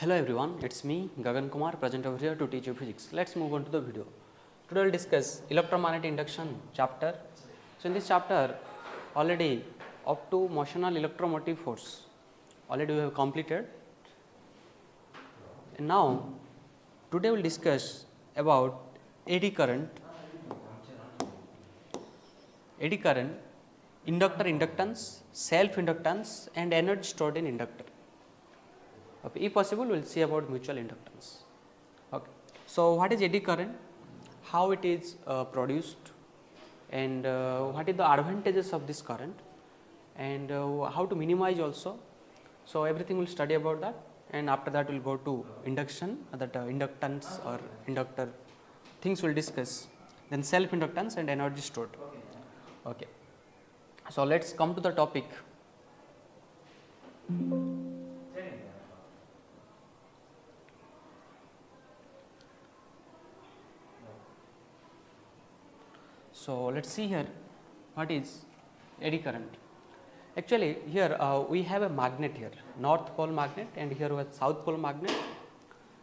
Hello everyone, it's me Gagan Kumar present over here to teach you physics. Let's move on to the video. Today we'll discuss electromagnetic induction chapter. So in this chapter already up to motional electromotive force already we have completed, and now today we'll discuss about eddy current, inductor inductance, self inductance and energy stored in inductor. Okay. If possible, we will see about mutual inductance. Okay. So, what is eddy current, how it is produced, and what is the advantages of this current, and how to minimize also. So, everything we will study about that, and after that we will go to induction, that inductance or inductor things we will discuss, then self inductance and energy stored. Okay. So, let us come to the topic. So, let us see here what is eddy current. Actually, here we have a magnet here, north pole magnet, and here we have south pole magnet.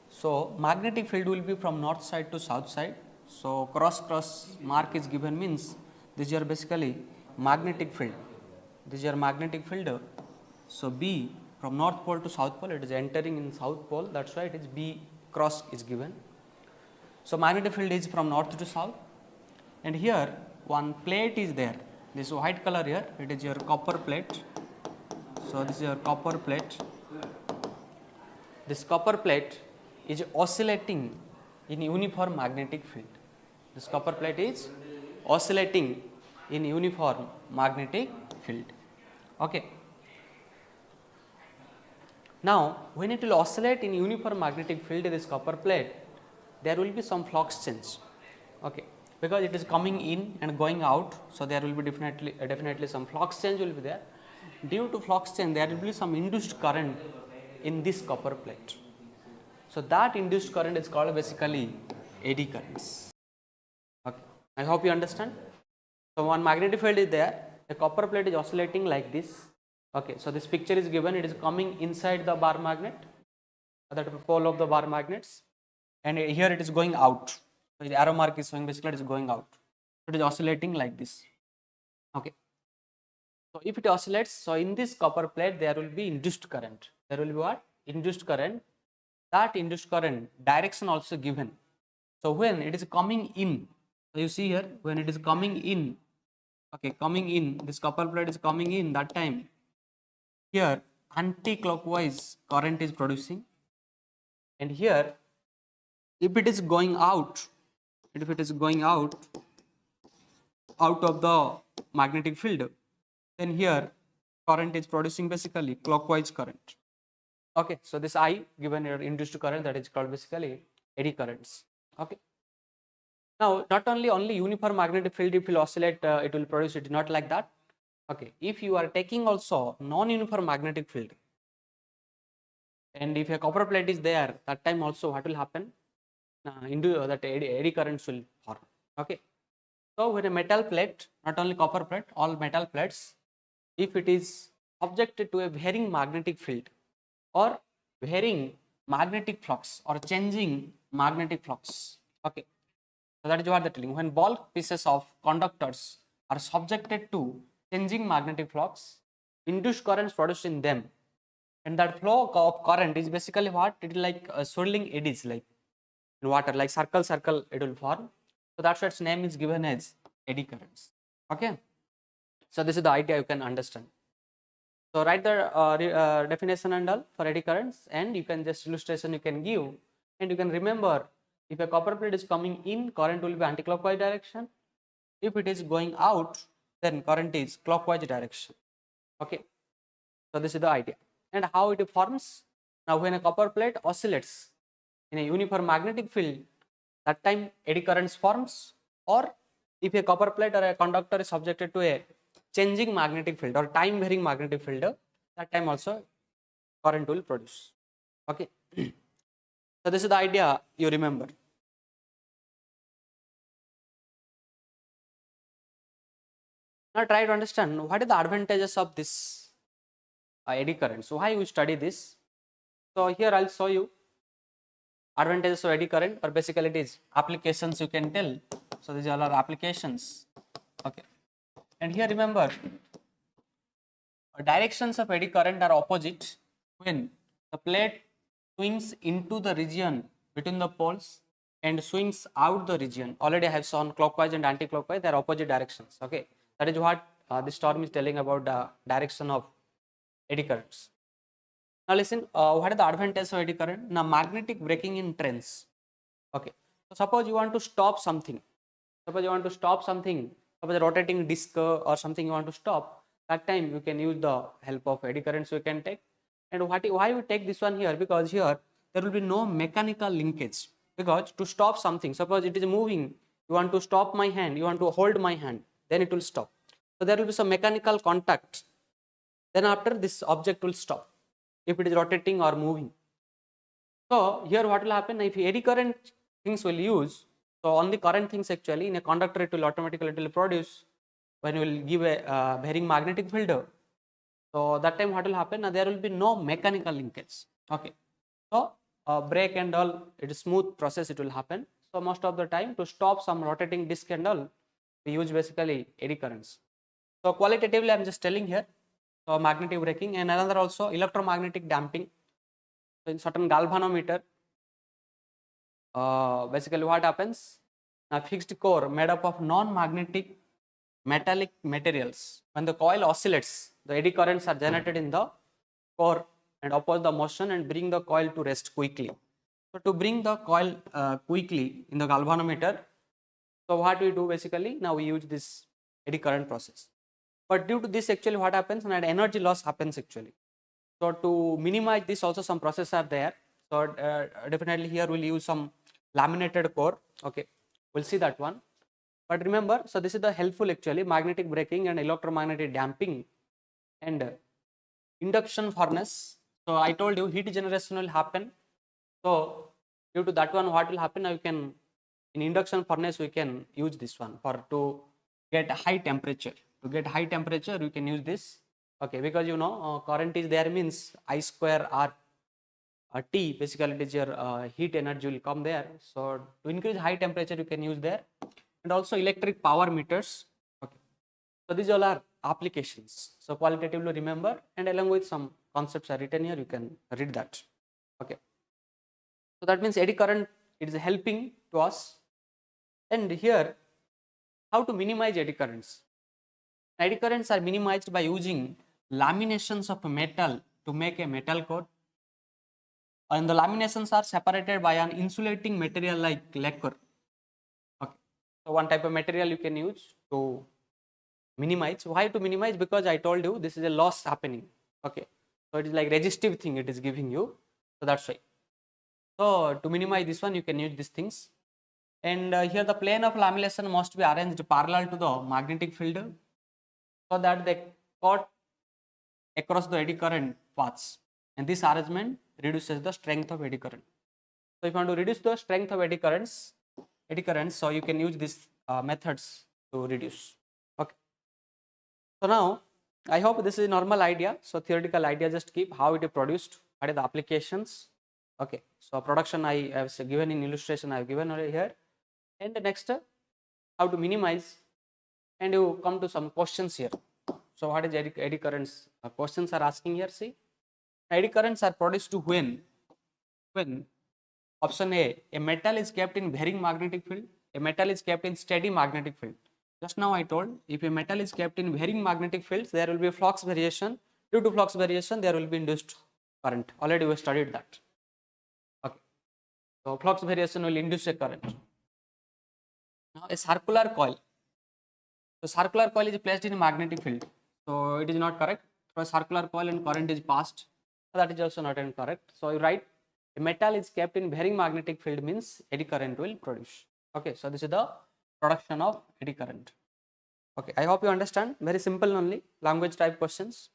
So, magnetic field will be from north side to south side. So, cross mark is given, means this is your basically magnetic field. This is your magnetic field. So, B from north pole to south pole, it is entering in south pole, that is why it is B cross is given. So, magnetic field is from north to south. And here one plate is there, this white color here, it is your copper plate. So, this is your copper plate. This copper plate is oscillating in uniform magnetic field. This copper plate is oscillating in uniform magnetic field. Okay. Now, when it will oscillate in uniform magnetic field, this copper plate, there will be some flux change. Okay. Because it is coming in and going out, so there will be definitely some flux change will be there. Due to flux change, there will be some induced current in this copper plate. So that induced current is called basically eddy currents. Okay. I hope you understand. So one magnetic field is there, the copper plate is oscillating like this. Okay. So this picture is given, it is coming inside the bar magnet, that pole of the bar magnets, and here it is going out. So the arrow mark is showing basically it is going out. So it is oscillating like this. Okay. So if it oscillates, so in this copper plate there will be induced current. There will be what? Induced current. That induced current direction also given. So when it is coming in, so you see here when it is coming in, okay, coming in, this copper plate is coming in, that time here anti-clockwise current is producing, and here if it is going out, if it is going out of the magnetic field, then here current is producing basically clockwise current. Okay, so this I given here induced current, that is called basically eddy currents. Okay. Now not only uniform magnetic field if will oscillate it will produce, it is not like that. Okay, if you are taking also non-uniform magnetic field, and if a copper plate is there, that time also what will happen? That eddy currents will form. Okay. So when a metal plate, not only copper plate, all metal plates, if it is subjected to a varying magnetic field or varying magnetic flux or changing magnetic flux. Okay. So that is what they are telling. When bulk pieces of conductors are subjected to changing magnetic flux, induced currents produced in them, and that flow of current is basically what? It is like swirling eddies, like in water, like circle it will form. So that's why its name is given as eddy currents. Okay. So this is the idea you can understand. So write the definition and all for eddy currents, and you can just illustration you can give, and you can remember if a copper plate is coming in, current will be anti-clockwise direction. If it is going out, then current is clockwise direction. Okay. So this is the idea. And how it forms? Now when a copper plate oscillates in a uniform magnetic field, that time eddy currents forms, or if a copper plate or a conductor is subjected to a changing magnetic field or time varying magnetic field, that time also current will produce. Okay. So this is the idea you remember. Now try to understand what is the advantages of this eddy current. So why we study this? So here I'll show you advantages of eddy current, or basically it is applications you can tell. So these all are applications. Okay, and here remember, directions of eddy current are opposite when the plate swings into the region between the poles and swings out the region. Already I have shown clockwise and anti-clockwise, they are opposite directions. Okay, that is what this term is telling about the direction of eddy currents. Now listen, what are the advantages of eddy current? Now magnetic braking in trends. Okay, so suppose you want to stop something. Suppose a rotating disc or something you want to stop. That time you can use the help of eddy current. So you can take. And why we take this one here? Because here there will be no mechanical linkage. Because to stop something, suppose it is moving, you want to stop my hand, you want to hold my hand, then it will stop. So there will be some mechanical contact. Then after this object will stop if it is rotating or moving. So here what will happen, if eddy current things will use, so on the current things actually in a conductor it will automatically produce when you will give a bearing magnetic field. So that time what will happen, there will be no mechanical linkage. Okay, so brake and all, it is smooth process, it will happen. So most of the time to stop some rotating disc and all, we use basically eddy currents. So qualitatively I am just telling here, so magnetic braking, and another also electromagnetic damping. So in certain galvanometer, basically what happens, a fixed core made up of non-magnetic metallic materials, when the coil oscillates, the eddy currents are generated in the core and oppose the motion and bring the coil to rest quickly. So to bring the coil quickly in the galvanometer, so what we do basically, now we use this eddy current process. But due to this actually what happens, and energy loss happens actually. So to minimize this also some process are there. So definitely here we'll use some laminated core. Okay, we'll see that one. But remember, so this is the helpful actually, magnetic braking and electromagnetic damping and induction furnace. So I told you heat generation will happen. So due to that one, what will happen, now you can, in induction furnace we can use this one for to get high temperature. To get high temperature you can use this. Okay, because you know current is there means I square R T, basically it is your heat energy will come there. So to increase high temperature you can use there, and also electric power meters. Okay, so these all are applications. So qualitatively remember, and along with some concepts are written here, you can read that. Okay, so that means eddy current, it is helping to us. And here, how to minimize eddy currents? Eddy currents are minimized by using laminations of metal to make a metal core, and the laminations are separated by an insulating material like lacquer. Okay, so one type of material you can use to minimize. Why to minimize? Because I told you this is a loss happening. Okay, so it is like resistive thing it is giving you, so that's why. So to minimize this one you can use these things. And here the plane of lamination must be arranged parallel to the magnetic field, so that they cut across the eddy current paths, and this arrangement reduces the strength of eddy current. So if you want to reduce the strength of eddy currents, so you can use these methods to reduce. Okay, so now I hope this is a normal idea. So theoretical idea just keep how it is produced, what are the applications. Okay, so production I have given in illustration, I have given over here. And the next, how to minimize, and you come to some questions here. So what is eddy currents? Questions are asking here. See, eddy currents are produced to when option A metal is kept in varying magnetic field, a metal is kept in steady magnetic field. Just now I told, if a metal is kept in varying magnetic fields, there will be a flux variation. Due to flux variation, there will be induced current. Already we studied that. Okay, so flux variation will induce a current. Now a circular coil. So circular coil is placed in a magnetic field. So it is not correct. So a circular coil and current is passed. So that is also not incorrect. So you write a metal is kept in varying magnetic field means eddy current will produce. Okay, so this is the production of eddy current. Okay, I hope you understand. Very simple only, language type questions.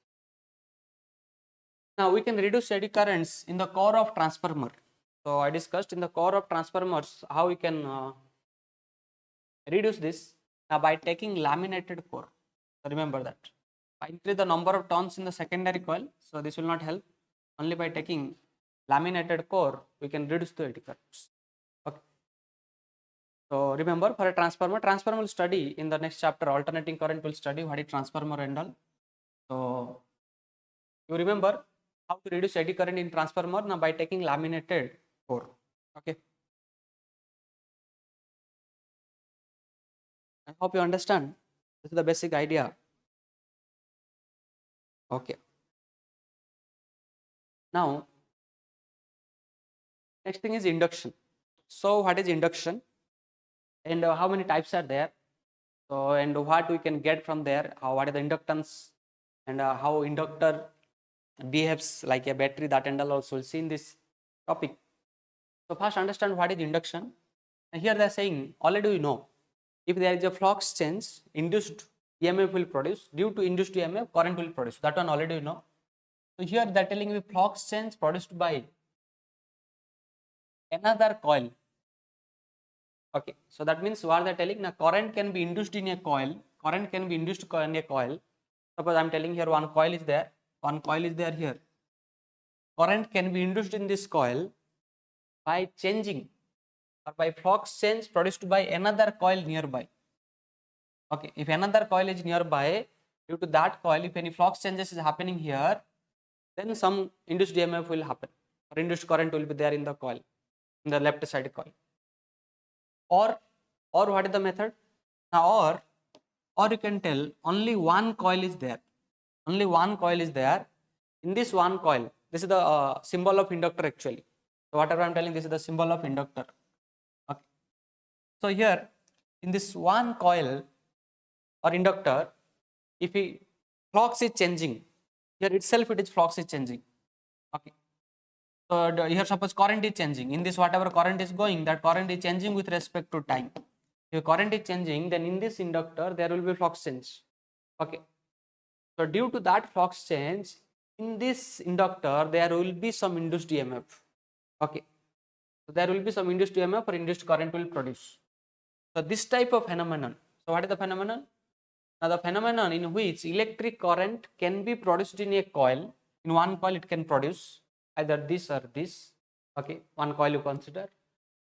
Now we can reduce eddy currents in the core of transformer. So I discussed in the core of transformers how we can reduce this by taking laminated core. So remember that. I increase the number of turns in the secondary coil, so this will not help. Only by taking laminated core, we can reduce the eddy currents. Okay. So remember, for a transformer will study in the next chapter. Alternating current will study what is transformer and all. So you remember how to reduce eddy current in transformer now by taking laminated core. Okay. I hope you understand. This is the basic idea. Okay. Now, next thing is induction. So what is induction, and how many types are there? So, and what we can get from there? What is the inductance, and how inductor behaves like a battery, that and all also we'll see in this topic. So first understand what is induction. And here they are saying already we know if there is a flux change, induced EMF will produce. Due to induced EMF, current will produce. That one already we know. So here they are telling me flux change produced by another coil. Okay, so that means what they are telling, now current can be induced in a coil. Current can be induced in a coil. Suppose I am telling here one coil is there. One coil is there here. Current can be induced in this coil by changing or by flux change produced by another coil nearby. Okay, if another coil is nearby, due to that coil, if any flux changes is happening here, then some induced EMF will happen, or induced current will be there in the coil, in the left side coil. Or what is the method? Now, or you can tell only one coil is there. Only one coil is there. In this one coil, this is the symbol of inductor actually. So whatever I am telling, this is the symbol of inductor. Okay. So here in this one coil or inductor, if flux is changing, here itself it is flux is changing. Okay. So here suppose current is changing. In this whatever current is going, that current is changing with respect to time. If current is changing, then in this inductor there will be flux change. Okay. So due to that flux change, in this inductor there will be some induced EMF. Okay. So there will be some induced EMF or induced current will produce. So this type of phenomenon. So what is the phenomenon? Now the phenomenon in which electric current can be produced in a coil. In one coil it can produce either this or this. Okay, one coil you consider.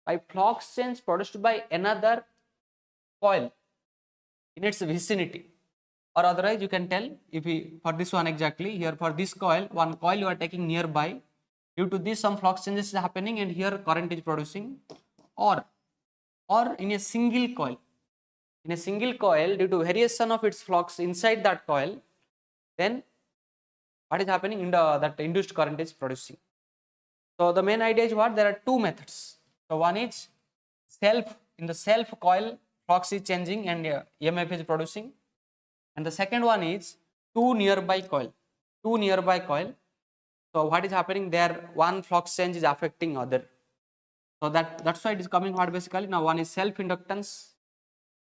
By flux change produced by another coil in its vicinity. Or otherwise you can tell, if we, for this one exactly, here for this coil, one coil you are taking nearby, due to this some flux changes is happening and here current is producing. Or in a single coil, due to variation of its flux inside that coil, then what is happening in that induced current is producing. So the main idea is what? There are two methods. So one is in the self coil flux is changing and EMF is producing, and the second one is two nearby coil. So what is happening there? One flux change is affecting other. So that's why it is coming what basically. Now one is self inductance,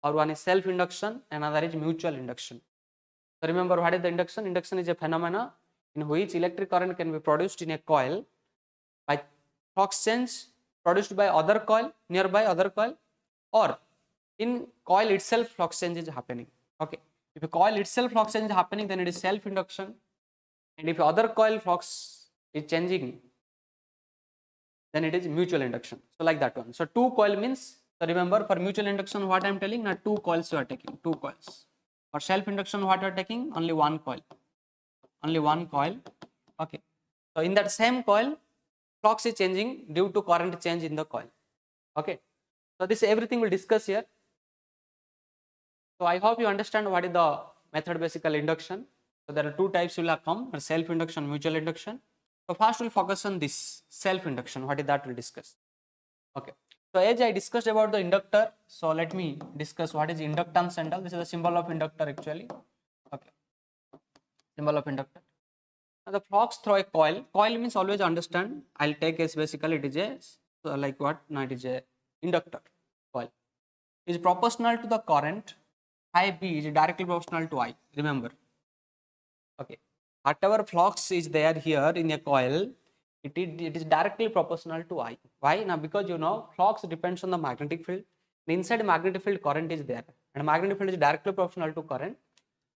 or one is self induction, another is mutual induction. So remember what is the induction? Induction is a phenomena in which electric current can be produced in a coil by flux change produced by other coil, nearby other coil, or in coil itself flux change is happening. Okay. If a coil itself flux change is happening, then it is self induction, and if other coil flux is changing, then it is mutual induction. So like that one. So two coil means, so remember for mutual induction what I am telling, now two coils you are taking, two coils. For self induction what you are taking, only one coil. Okay. So in that same coil, flux is changing due to current change in the coil. Okay. So this everything we'll discuss here. So I hope you understand what is the method basically induction. So there are two types will have come, self induction, mutual induction. So first we'll focus on this self induction. What is that we'll discuss. Okay. So as I discussed about the inductor, so let me discuss what is inductance and all. This is the symbol of inductor actually. Okay. Symbol of inductor. Now the flux through a coil. Coil means always understand. I'll take as basically it is a, so like what? Now it is a inductor coil. Is proportional to the current. I B is directly proportional to I. Remember. Okay. Whatever flux is there here in a coil, it is directly proportional to I. Why? Now because you know flux depends on the magnetic field. And inside magnetic field current is there, and magnetic field is directly proportional to current.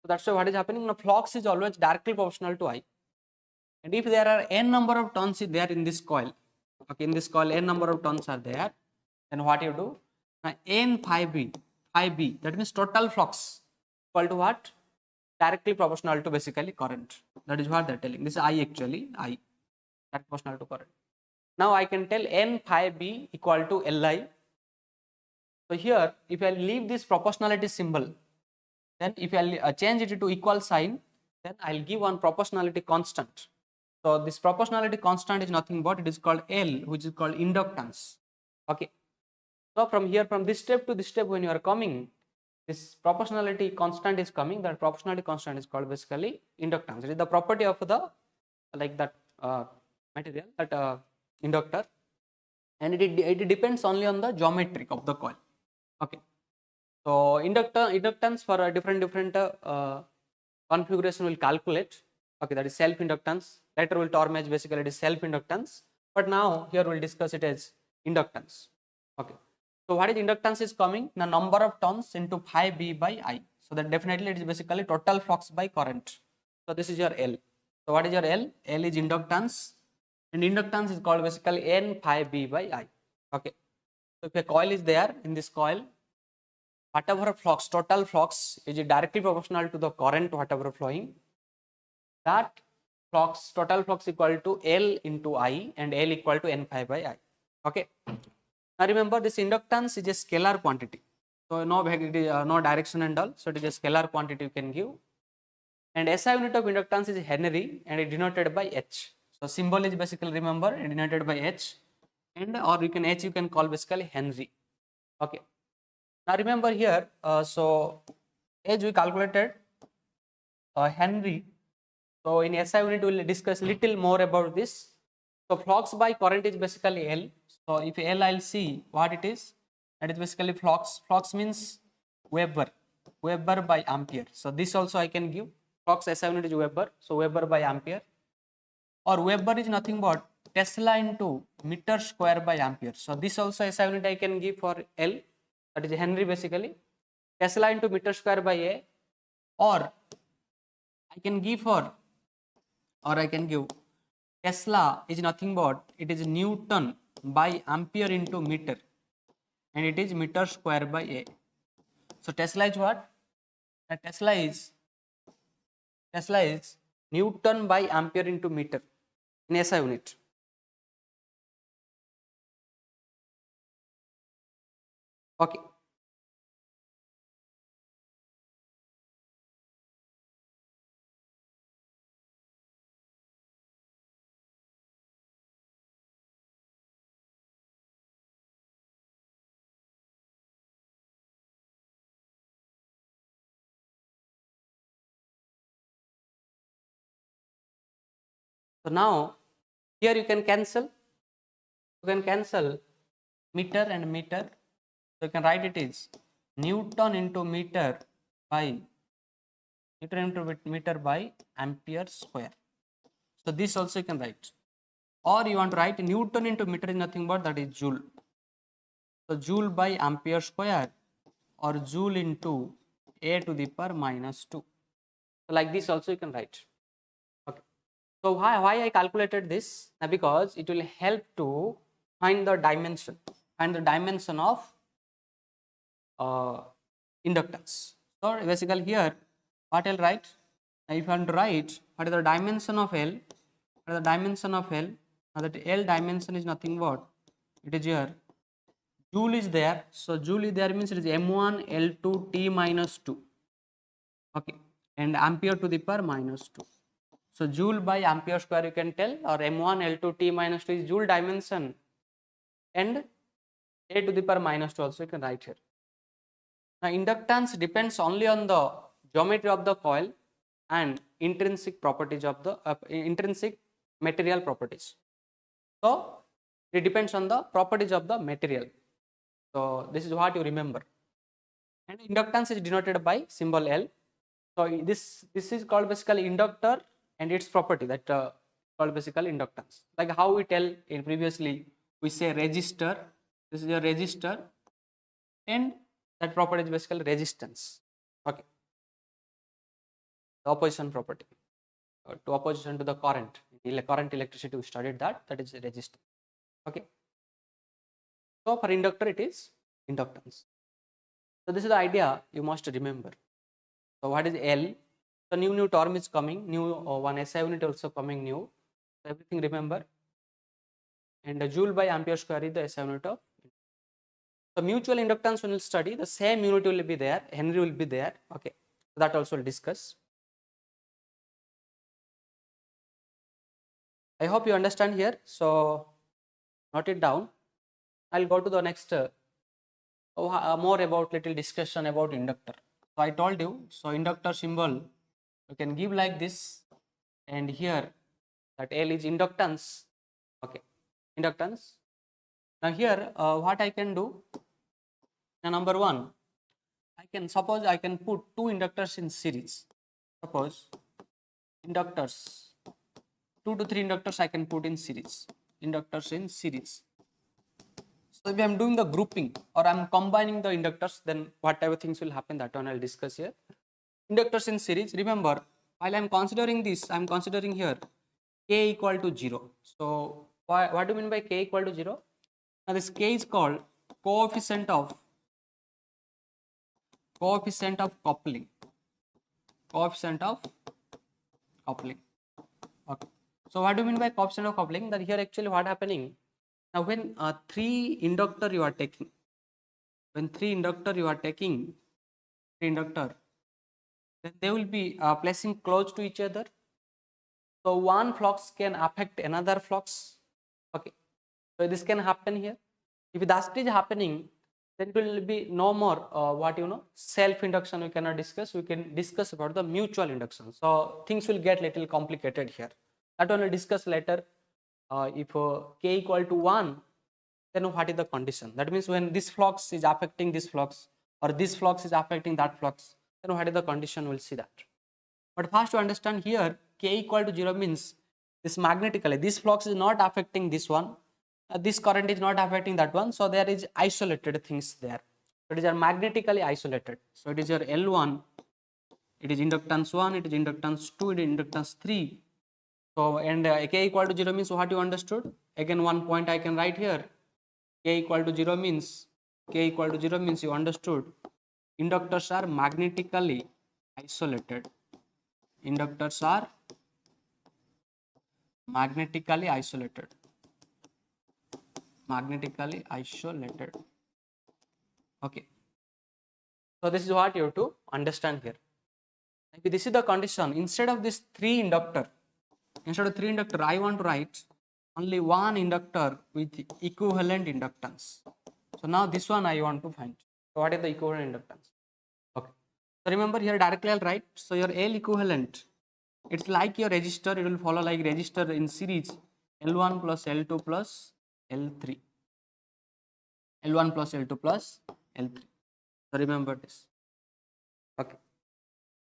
So that's why what is happening. Now flux is always directly proportional to I. And if there are n number of turns is there in this coil, okay, in this coil n number of turns are there, then what you do? Now n phi b, that means total flux equal to what? Directly proportional to basically current. That is what they are telling. This is I actually, I, direct proportional to current. Now I can tell n phi b equal to Li. So here, if I leave this proportionality symbol, then if I change it to equal sign, then I'll give one proportionality constant. So this proportionality constant is nothing but it is called L, which is called inductance. Okay. So from here, from this step to this step, when you are coming, this proportionality constant is coming. That proportionality constant is called basically inductance. It is the property of the material, that inductor, and it depends only on the geometry of the coil. Okay. So inductance for a different configuration will calculate. Okay, that is self inductance. Later we'll term as basically it is self inductance. But now here we'll discuss it as inductance. Okay. So what is inductance is coming? The number of turns into phi b by I. So that definitely it is basically total flux by current. So this is your L. So what is your L? L is inductance, and inductance is called basically n phi b by I. Okay. So if a coil is there, in this coil, whatever flux, total flux is directly proportional to the current whatever flowing. That flux, total flux equal to L into I, and L equal to n phi by I. Okay. Now remember, this inductance is a scalar quantity. So no direction and all. So it is a scalar quantity you can give. And SI unit of inductance is Henry, and it is denoted by H. So symbol is basically, remember, denoted by H, and or you can H you can call basically Henry. Okay. Now remember here, so as we calculated Henry. So in SI unit we will discuss little more about this. So flux by current is basically L. So if L, I'll see what it is. That is basically flux. Flux means Weber by ampere. So this also I can give. Flux SI unit is Weber. So Weber by ampere. Or Weber is nothing but Tesla into meter square by ampere. So this also SI unit I can give for L. That is Henry basically. Tesla into meter square by A. Or I can give Tesla is nothing but it is Newton by ampere into meter, and it is meter square by A. So Tesla is what? Tesla is Newton by ampere into meter in SI unit. Okay. So now here you can cancel. Meter and meter. So you can write it is Newton into meter by ampere square. So this also you can write. Or you want to write Newton into meter is nothing but that is joule. So joule by ampere square, or joule into A to the power minus 2. So like this also you can write. Okay. So why I calculated this? Because it will help to find the dimension of inductance. So basically here what I'll write, if I want to write what is the dimension of L, now that L dimension is nothing but it is here joule is there. So joule is there means it is M1 L2 T minus 2. Okay, and ampere to the power minus 2. So joule by ampere square you can tell, or M1 L2 T minus 2 is joule dimension, and A to the power minus 2 also you can write here. Now inductance depends only on the geometry of the coil and intrinsic properties of the intrinsic material properties. So it depends on the properties of the material. So this is what you remember. And inductance is denoted by symbol L. So this is called basically inductor and its property, that called basically inductance. Like how we tell in previously, we say resistor. This is a resistor, and that property is basically resistance. Okay, the opposition property, to opposition to the current current electricity we studied that is resistance. Okay. So for inductor it is inductance. So this is the idea you must remember. So what is L? So new term is coming, new one SI unit also coming new. So everything remember. And the joule by ampere square is the SI unit of. So mutual inductance we will study, the same unit will be there, Henry will be there. Okay. So that also we'll discuss. I hope you understand here. So note it down. I'll go to the next more about little discussion about inductor. So I told you, so inductor symbol you can give like this, and here that L is inductance. Okay, inductance. Now here what I can do, now number one, suppose I can put two inductors in series. Suppose inductors, 2 to 3 inductors I can put in series, inductors in series. So if I am doing the grouping or I am combining the inductors, then whatever things will happen, that one I will discuss here. Inductors in series, remember, while I am considering this, I am considering here k equal to 0. So what do you mean by k equal to 0? Now this k is called coefficient of coupling. Coefficient of coupling. Okay. So what do you mean by coefficient of coupling? That here actually what happening? Now when 3 inductor you are taking, then they will be placing close to each other. So one flux can affect another flux. Okay. So this can happen here. If that is happening, then it will be no more self induction we cannot discuss. We can discuss about the mutual induction. So things will get little complicated here. That one will discuss later. If k equal to 1, then what is the condition? That means when this flux is affecting this flux or this flux is affecting that flux, then what is the condition? We'll see that. But first to understand here, k equal to 0 means this magnetically, this flux is not affecting this one, this current is not affecting that one, so there is isolated things there. So it is magnetically isolated. So it is your L1, it is inductance 1, it is inductance 2, it is inductance 3. So and k equal to 0 means what you understood? Again one point I can write here. K equal to 0 means you understood inductors are magnetically isolated. Inductors are magnetically isolated. Okay. So this is what you have to understand here. If this is the condition, instead of 3 inductor, I want to write only one inductor with equivalent inductance. So now this one I want to find. So what is the equivalent inductance? Okay. So remember here directly I'll write. So your L equivalent, it's like your resistor. It will follow like resistor in series. L1 plus L2 plus L3. L1 plus L2 plus L3. So remember this. Okay.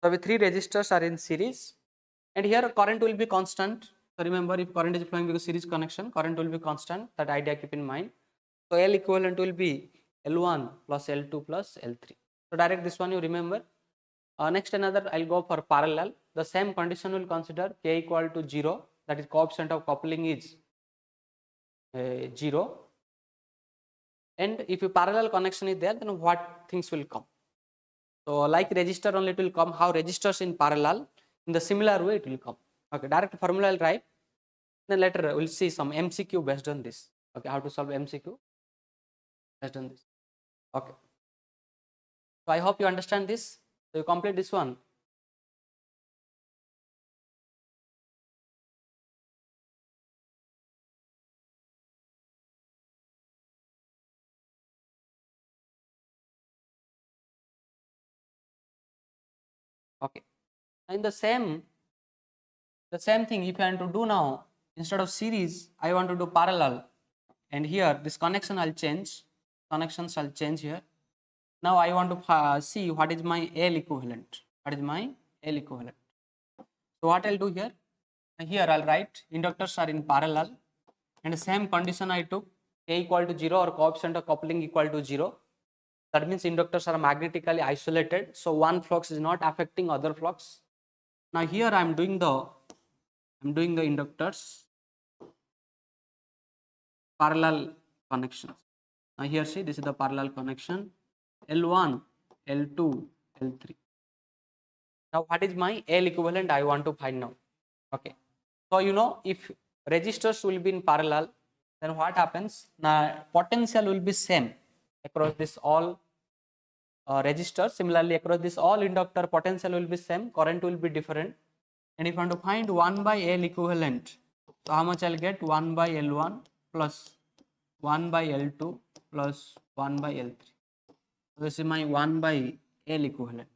So the 3 resistors are in series, and here current will be constant. So remember, if current is flowing because series connection, current will be constant. That idea keep in mind. So L equivalent will be L1 plus L2 plus L3. So direct this one you remember. Next another I'll go for parallel. The same condition will consider k equal to 0. That is coefficient of coupling is 0. And if a parallel connection is there, then what things will come? So like resistor only it will come. How resistors in parallel, in the similar way it will come. Okay, direct formula I'll write. Then later we'll see some MCQ based on this. Okay, how to solve MCQ based on this. Okay. So I hope you understand this. So you complete this one. Okay. And the same thing if I want to do now, instead of series, I want to do parallel. And here this connection I'll change. Connections I'll change here. Now I want to see what is my L equivalent. What is my L equivalent? So what I'll do here? Here I'll write inductors are in parallel, and the same condition I took, k equal to 0 or coefficient of coupling equal to 0. That means inductors are magnetically isolated. So one flux is not affecting other flux. Now here I am doing the I'm doing the inductors parallel connections. Now here see, this is the parallel connection L1, L2, L3. Now what is my L equivalent I want to find out? Okay. So you know, if resistors will be in parallel, then what happens? Now potential will be same across this all resistors. Similarly, across this all inductor, potential will be same, current will be different. And if I want to find 1 by L equivalent, so how much I'll get? 1 by L1 plus 1 by L2 plus 1 by L3. So this is my 1 by L equivalent.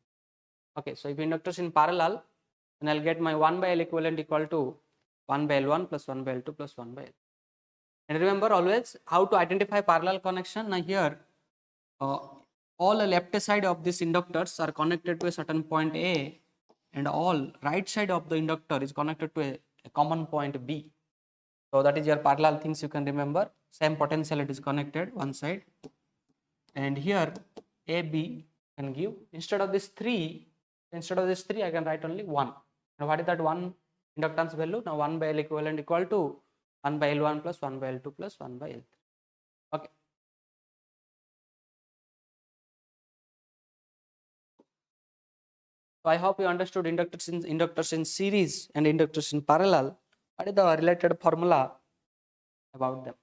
Okay, so if inductors in parallel, then I'll get my 1 by L equivalent equal to 1 by L1 plus 1 by L2 plus 1 by L. And remember always how to identify parallel connection. Now here, all the left side of these inductors are connected to a certain point A, and all right side of the inductor is connected to a common point B. So that is your parallel things you can remember. Same potential it is connected one side, and here AB can give, instead of this 3 I can write only 1. Now what is that 1 inductance value? Now 1 by L equivalent equal to 1 by L1 plus 1 by L2 plus 1 by L3. Okay. So I hope you understood inductors in series and inductors in parallel. What is the related formula about them?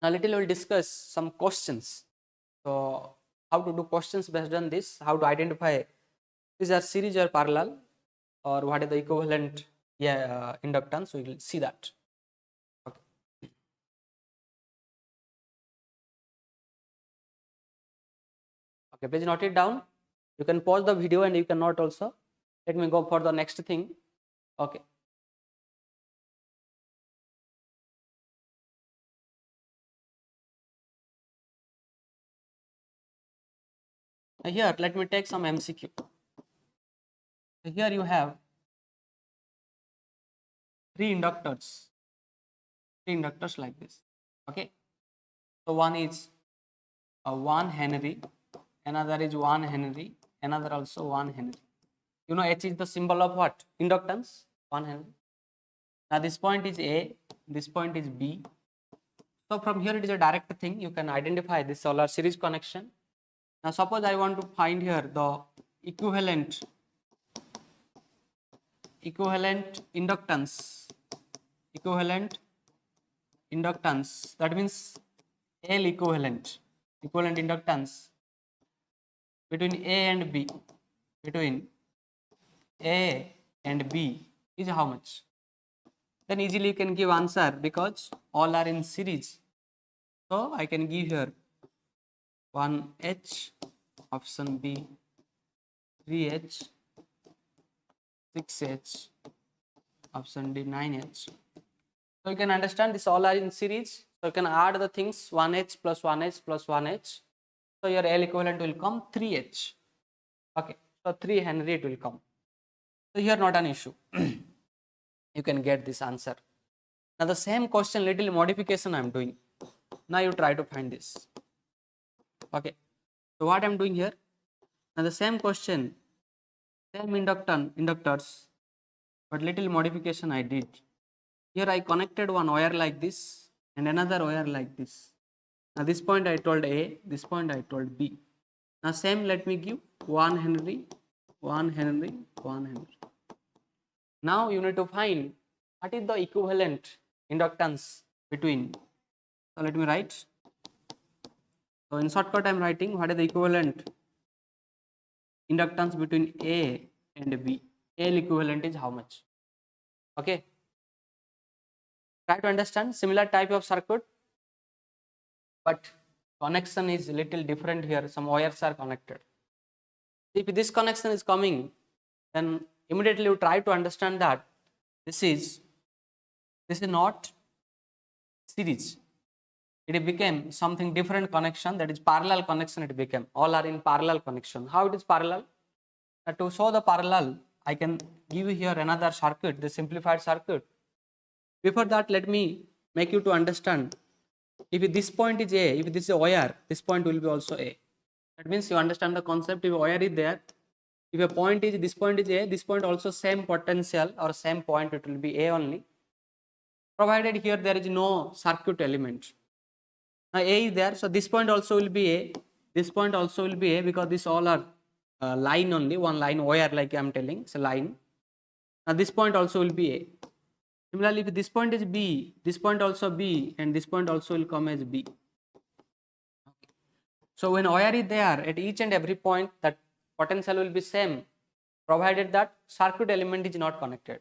Now little we will discuss some questions. So how to do questions based on this, how to identify these are series or parallel, or what is the equivalent inductance, we will see that. Okay. Okay, please note it down. You can pause the video and you can note also. Let me go for the next thing. Okay. Now here let me take some MCQ. So here you have three inductors like this. Okay. So one is 1 Henry, another is 1 Henry, another also 1 Henry. You know H is the symbol of what? Inductance, 1 Henry. Now this point is A, this point is B. So from here it is a direct thing, you can identify this solar series connection. Now suppose I want to find here the equivalent inductance, that means L equivalent inductance between A and B, is how much? Then easily you can give answer because all are in series. So I can give here 1H, option B 3H, 6H, option D 9H. So you can understand this all are in series. So you can add the things 1H plus 1H plus 1H. So your L equivalent will come 3H. Okay, so 3 Henry it will come. So here not an issue. You can get this answer. Now the same question, little modification I am doing. Now you try to find this. Okay, so what I am doing here? Now the same question, same inductors, but little modification I did. Here I connected one wire like this and another wire like this. Now this point I told A, this point I told B. Now same let me give 1 Henry, 1 Henry, 1 Henry. Now you need to find what is the equivalent inductance between. So let me write. So in shortcut I am writing what is the equivalent inductance between A and B. L equivalent is how much? Okay. Try to understand similar type of circuit, but connection is little different here. Some wires are connected. If this connection is coming, then immediately you try to understand that this is not series. It became something different connection, that is parallel connection. It became all are in parallel connection. How it is parallel? To show the parallel, I can give you here another circuit, the simplified circuit. Before that, let me make you to understand, if this point is A, if this is a wire, this point will be also A. That means you understand the concept. If wire is there, if a point is, this point is A, this point also same potential or same point, it will be A only, provided here there is no circuit element. Now A is there, so this point also will be A, this point also will be A, because these all are line only, one line wire, like I am telling, it's a line. Now this point also will be A. Similarly, if this point is B, this point also B, and this point also will come as B. Okay. So when wire is there, at each and every point that potential will be same, provided that circuit element is not connected.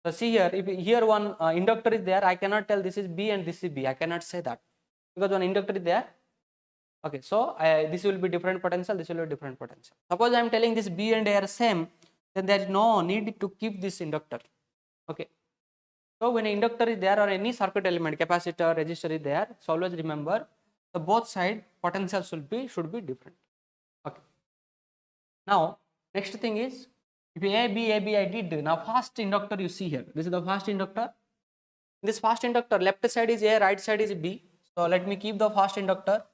So see here, if here one inductor is there, I cannot tell this is B and this is B. I cannot say that, because one inductor is there. Okay, so this will be different potential, this will be different potential. Suppose I am telling this B and A are same, then there is no need to keep this inductor. Okay. So when an inductor is there or any circuit element, capacitor, resistor is there, so always remember the both side potentials should be different. Okay. Now next thing is, if AB I did, now fast inductor you see here, this is the fast inductor. This fast inductor, left side is A, right side is B. So let me keep the fast inductor,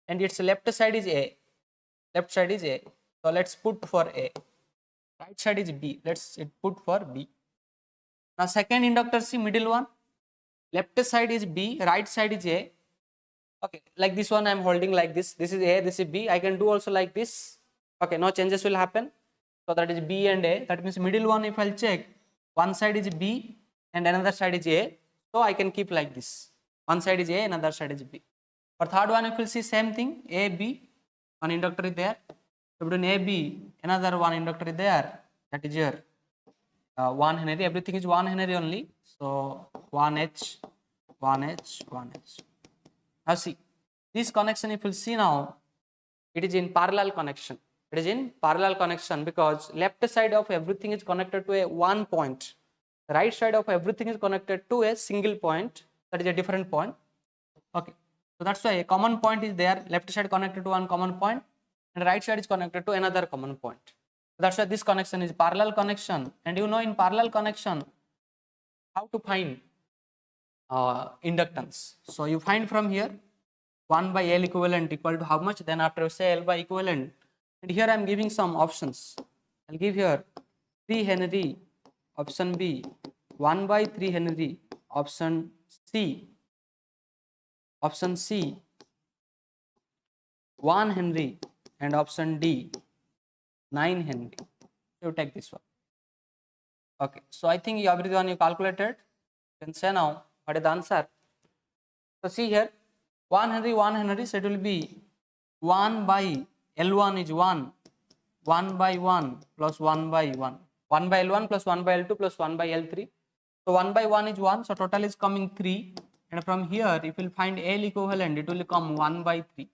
and its left side is A, left side is A. So let's put for A. Right side is B, let's put for B. Now second inductor, see middle one, left side is B, right side is A. Okay, like this one I am holding like this, this is A, this is B. I can do also like this. Okay, no changes will happen. So that is B and A. That means middle one, if I'll check, one side is B and another side is A. So I can keep like this. One side is A, another side is B. For third one, if you see same thing, A, B, one inductor is there. So between A, B, another one inductor is there. That is here. 1 Henry, everything is 1 Henry only. So 1H, 1H, 1H. Now see, this connection, if you see now, it is in parallel connection. It is in parallel connection because left side of everything is connected to a one point. The right side of everything is connected to a single point, that is a different point. Okay. So that's why a common point is there, left side connected to one common point and right side is connected to another common point. That's why this connection is parallel connection. And you know, in parallel connection, how to find inductance. So you find from here 1 by L equivalent equal to how much, then after you say L by equivalent, and here I am giving some options. I'll give here 3 Henry option B, 1 by 3 Henry option C, 1 Henry, and option D 9 Henry. You take this one. Okay, so I think everyone you calculated. You can say now what is the answer. So see here, 1 Henry, so it will be 1 by L1 is 1 by 1 plus 1 by 1, 1 by L1 plus 1 by L2 plus 1 by L3. So 1 by 1 is 1, so total is coming 3, and from here if you will find L equivalent, it will come 1 by 3.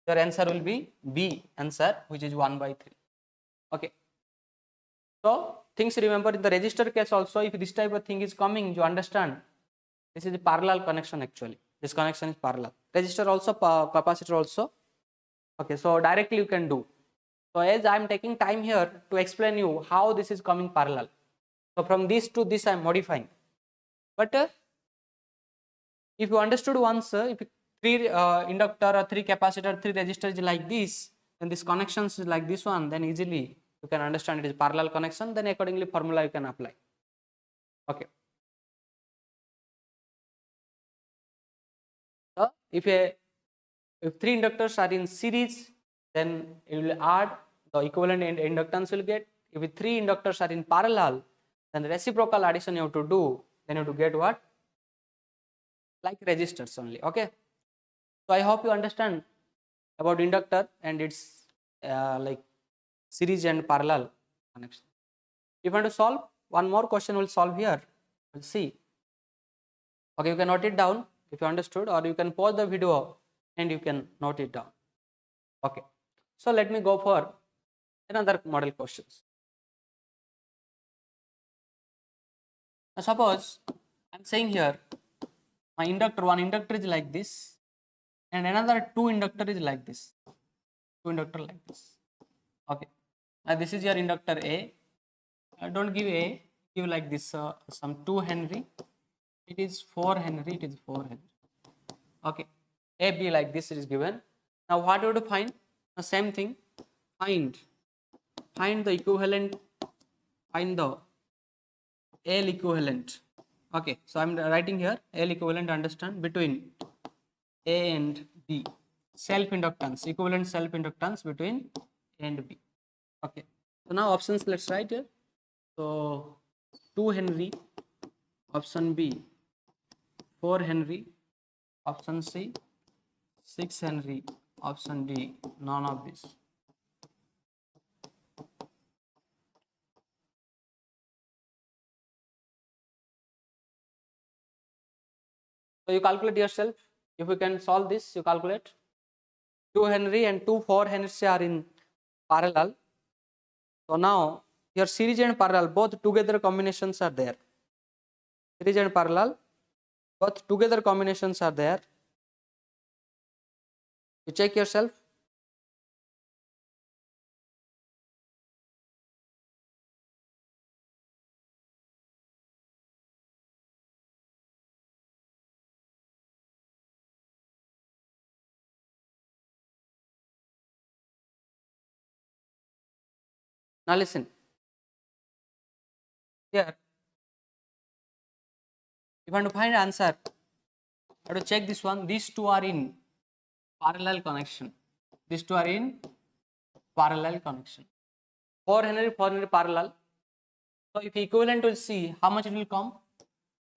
Your answer will be B answer, which is 1 by 3. Okay. So things remember, in the resistor case also, if this type of thing is coming, you understand this is a parallel connection actually. This connection is parallel. Resistor also, capacitor also. Okay, so directly you can do. So as I am taking time here to explain you how this is coming parallel. So from this to this I am modifying. But if you understood once, if 3 inductor or 3 capacitor, 3 resistor is like this, then this connections is like this one, then easily you can understand it is parallel connection, then accordingly formula you can apply. Okay. So if 3 inductors are in series, then you will add the equivalent inductance will get. If 3 inductors are in parallel, then the reciprocal addition you have to do, then you have to get what? Like resistors only. Okay. So I hope you understand about inductor and its like series and parallel connection. If you want to solve, one more question will solve here. We'll see. Okay, you can note it down if you understood, or you can pause the video and you can note it down. Okay. So let me go for another model questions. Now suppose I'm saying here my inductor, one inductor is like this and another 2 inductor is like this. 2 inductor like this. Okay. Now this is your inductor A. Don't give A, give like this some 2 Henry. It is 4 Henry. It is 4 Henry. Okay. A, B like this is given. Now what you have to find? The same thing. Find find the equivalent, find the L equivalent. Okay, so I'm writing here L equivalent, understand, between A and B. Self inductance, equivalent self inductance between A and B. Okay, so now options let's write here. So 2 Henry, option B 4 Henry, option C 6 Henry, option D none of this. So you calculate yourself. If you can solve this, you calculate. 2 Henry and 4 Henry are in parallel. So now your series and parallel both together combinations are there. Series and parallel both together combinations are there. You check yourself. Now listen. Here, if you want to find answer, you have to check this one. These two are in parallel connection. These two are in parallel connection. 4 Henry parallel. So if equivalent will see how much it will come.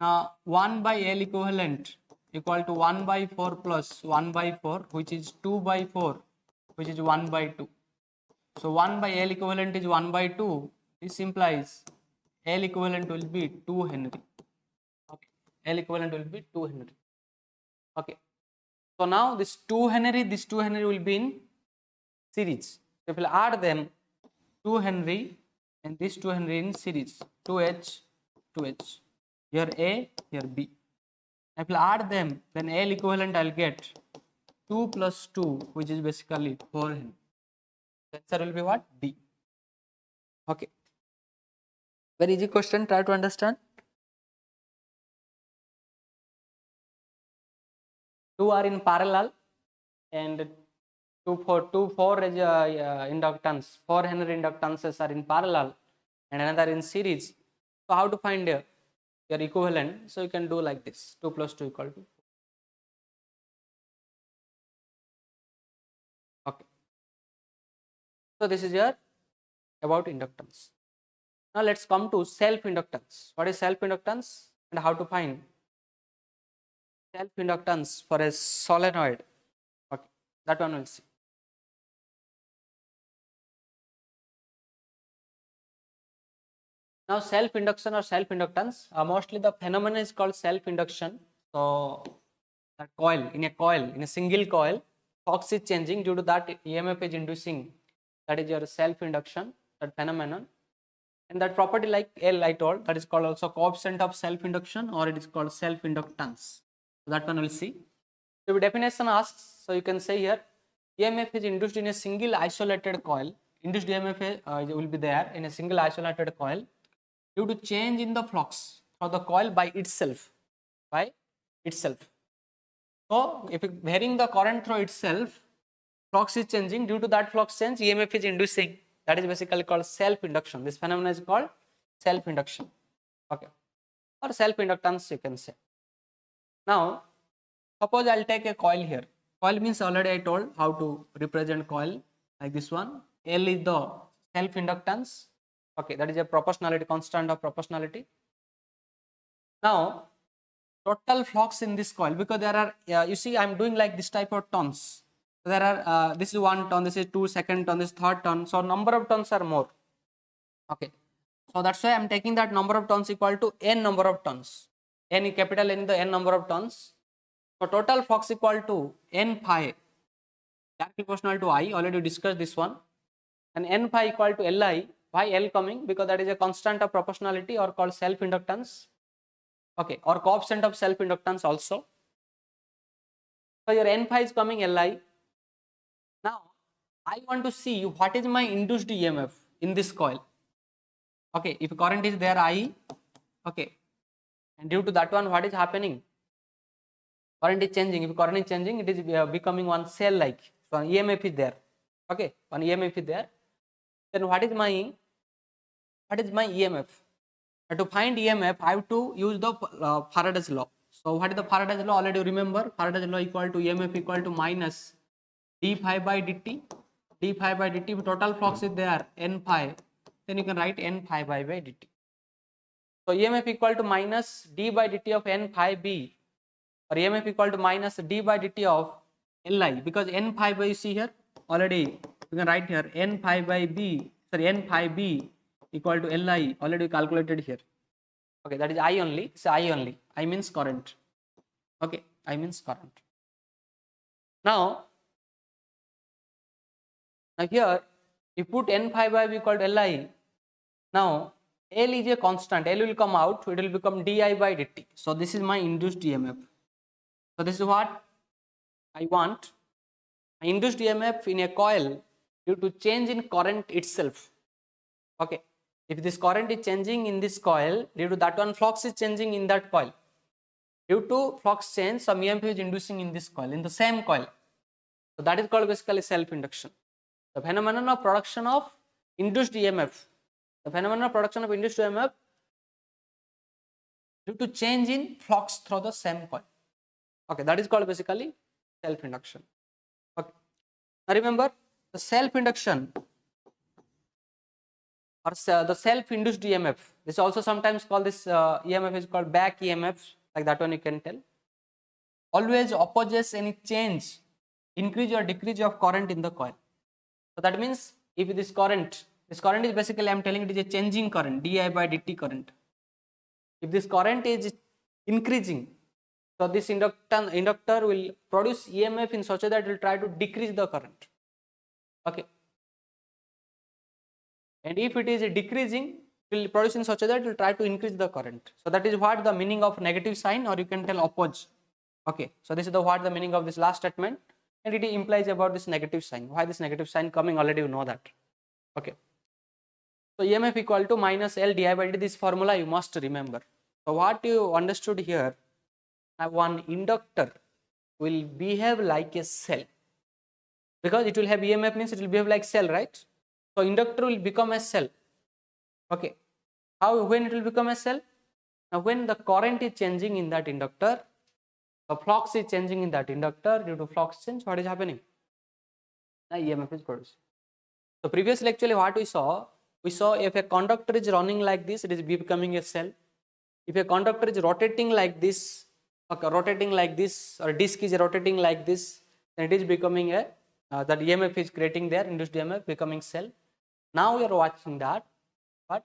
Now 1 by L equivalent equal to 1 by 4 plus 1 by 4, which is 2 by 4, which is 1 by 2. So 1 by L equivalent is 1 by 2. This implies L equivalent will be 2 Henry. Okay, L equivalent will be 2 Henry. Okay, so now this 2 Henry will be in series. So if we add them, 2 Henry and this 2 Henry in series, 2H, 2H. Here A, here B. If I add them, then L equivalent I'll get 2 plus 2, which is basically 4 Henry. The answer will be what? B. Okay. Very easy question. Try to understand. 2 are in parallel and 4 inductance, 4 Henry inductances are in parallel and another in series. So how to find your equivalent? So you can do like this: 2 plus 2 equal to. Okay. So this is your about inductance. Now let's come to self-inductance. What is self-inductance and how to find self-inductance for a solenoid? Okay, that one we'll see. Now self-induction or self-inductance, mostly the phenomenon is called self-induction. So that coil, in a single coil, flux is changing, due to that EMF is inducing. That is your self-induction, that phenomenon. And that property, like L I told, that is called also coefficient of self-induction, or it is called self-inductance. So that one we'll see. So if definition asks, so you can say here, EMF is induced in a single isolated coil. Induced EMF will be there in a single isolated coil due to change in the flux for the coil by itself. So if varying the current through itself, flux is changing. Due to that flux change, EMF is inducing. That is basically called self-induction. This phenomenon is called self-induction. Okay, or self-inductance you can say. Now, suppose I'll take a coil here. Coil means already I told how to represent coil, like this one. L is the self-inductance. Okay, that is a proportionality, constant of proportionality. Now, total flux in this coil, because there are, you see, I'm doing like this type of turns. So there are, this is 1 turn, this is 2 second turn, this is 3rd turn. So number of turns are more. Okay, so that's why I'm taking that number of turns equal to n number of turns. N, capital N, the n number of turns. So total flux equal to n phi, directly proportional to I. Already discussed this one. And n phi equal to Li. Why L coming? Because that is a constant of proportionality, or called self-inductance. Okay, or coefficient of self-inductance also. So your n phi is coming Li. Now I want to see what is my induced EMF in this coil. Okay, if current is there I, okay, and due to that one, what is happening? Current is changing. If current is changing, it is becoming one cell like. So an EMF is there. Okay, one EMF is there. then what is my EMF? To find EMF, I have to use the Faraday's law. So what is the Faraday's law? Already remember, Faraday's law equal to EMF equal to minus d phi by dt. D phi by dt, if total flux is there n phi, then you can write n phi by dt. So EMF equal to minus d by dt of n phi b, or EMF equal to minus d by dt of Li, because n phi by, you see here already you can write here n phi by b, sorry, n phi b equal to Li, already calculated here. Okay, that is I only. It's I only. I means current. Okay, I means current. Now here you put n phi by b equal to Li. Now L is a constant. L will come out. It will become di by dt. So this is my induced EMF. So this is what I want. I induced EMF in a coil due to change in current itself. Okay. If this current is changing in this coil, due to that one flux is changing in that coil. Due to flux change, some EMF is inducing in this coil, in the same coil. So that is called basically self-induction. The phenomenon of production of induced EMF. The phenomenon of production of induced EMF due to change in flux through the same coil. Okay, that is called basically self-induction. Okay. Now remember, the self-induction or the self-induced EMF, this is also sometimes called, this EMF is called back EMF, like that one you can tell, always opposes any change, increase or decrease of current in the coil. So that means if this current is basically, I am telling it is a changing current, di by dt current. If this current is increasing, so this inductor will produce EMF in such a that it will try to decrease the current. Okay. And if it is decreasing, it will produce in such a that it will try to increase the current. So that is what the meaning of negative sign, or you can tell oppose. Okay. So this is what the meaning of this last statement, and it implies about this negative sign. Why this negative sign coming, already you know that. Okay. So EMF equal to minus L di by dt, this formula you must remember. So what you understood here, one inductor will behave like a cell, because it will have EMF, means it will behave like cell, right? So inductor will become a cell. Okay. How, when it will become a cell? Now when the current is changing in that inductor, the flux is changing in that inductor, due to flux change, what is happening? The EMF is produced. So previously actually what we saw if a conductor is running like this, it is becoming a cell. If a conductor is rotating like this, okay, rotating like this, or disc is rotating like this, then it is becoming a, that EMF is creating there, induced EMF becoming cell. Now we are watching that, but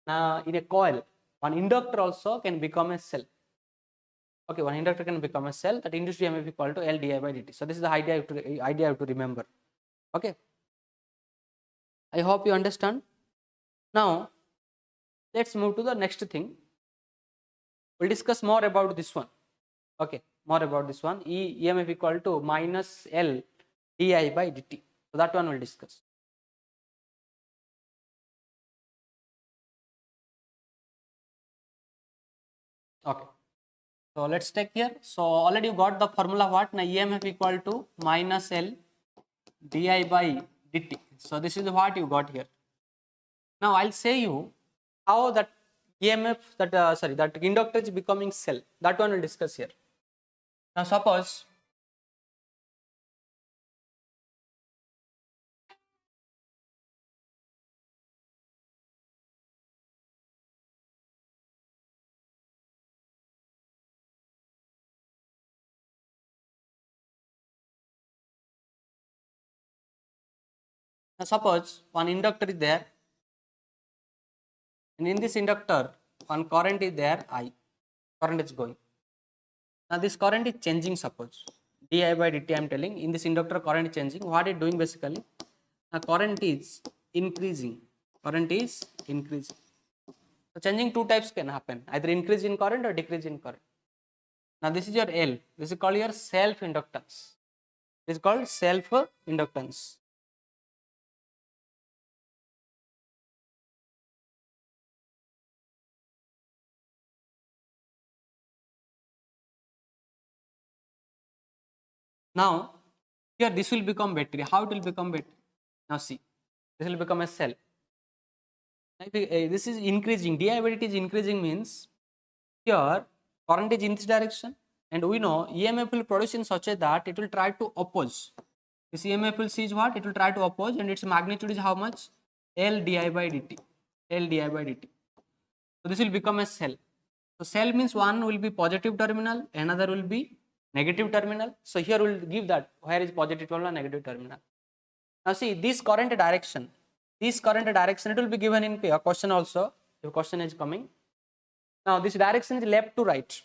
now in a coil, one inductor also can become a cell. Okay, one inductor can become a cell, that induced EMF equal to L di by dt. So this is the idea you have to remember. Okay. I hope you understand. Now let's move to the next thing. We'll discuss more about this one. Okay, more about this one. EMF equal to minus L di by dt. So that one we'll discuss. Okay. So let's take here. So already you got the formula, what? Now EMF equal to minus L di by dt. So this is what you got here. Now I'll say you how that EMF, that inductor is becoming cell. That one we'll discuss here. Now suppose one inductor is there, and in this inductor one current is there, I, current is going. Now this current is changing, suppose di by dt I am telling, in this inductor current is changing. What it doing basically? Now current is increasing. So changing two types can happen, either increase in current or decrease in current. Now this is your L, this is called your self inductance. This is called self inductance. Now here this will become battery. How it will become battery? Now see, This will become a cell. This is increasing, di by dt is increasing means here current is in this direction, and we know EMF will produce in such a that it will try to oppose. This EMF will see is what? It will try to oppose, and its magnitude is how much? L di by dt. L di by dt. So this will become a cell. So cell means one will be positive terminal, another will be negative terminal. So here we will give that where is positive terminal, negative terminal. Now see this current direction. This current direction, it will be given in a question also. The question is coming. Now this direction is left to right.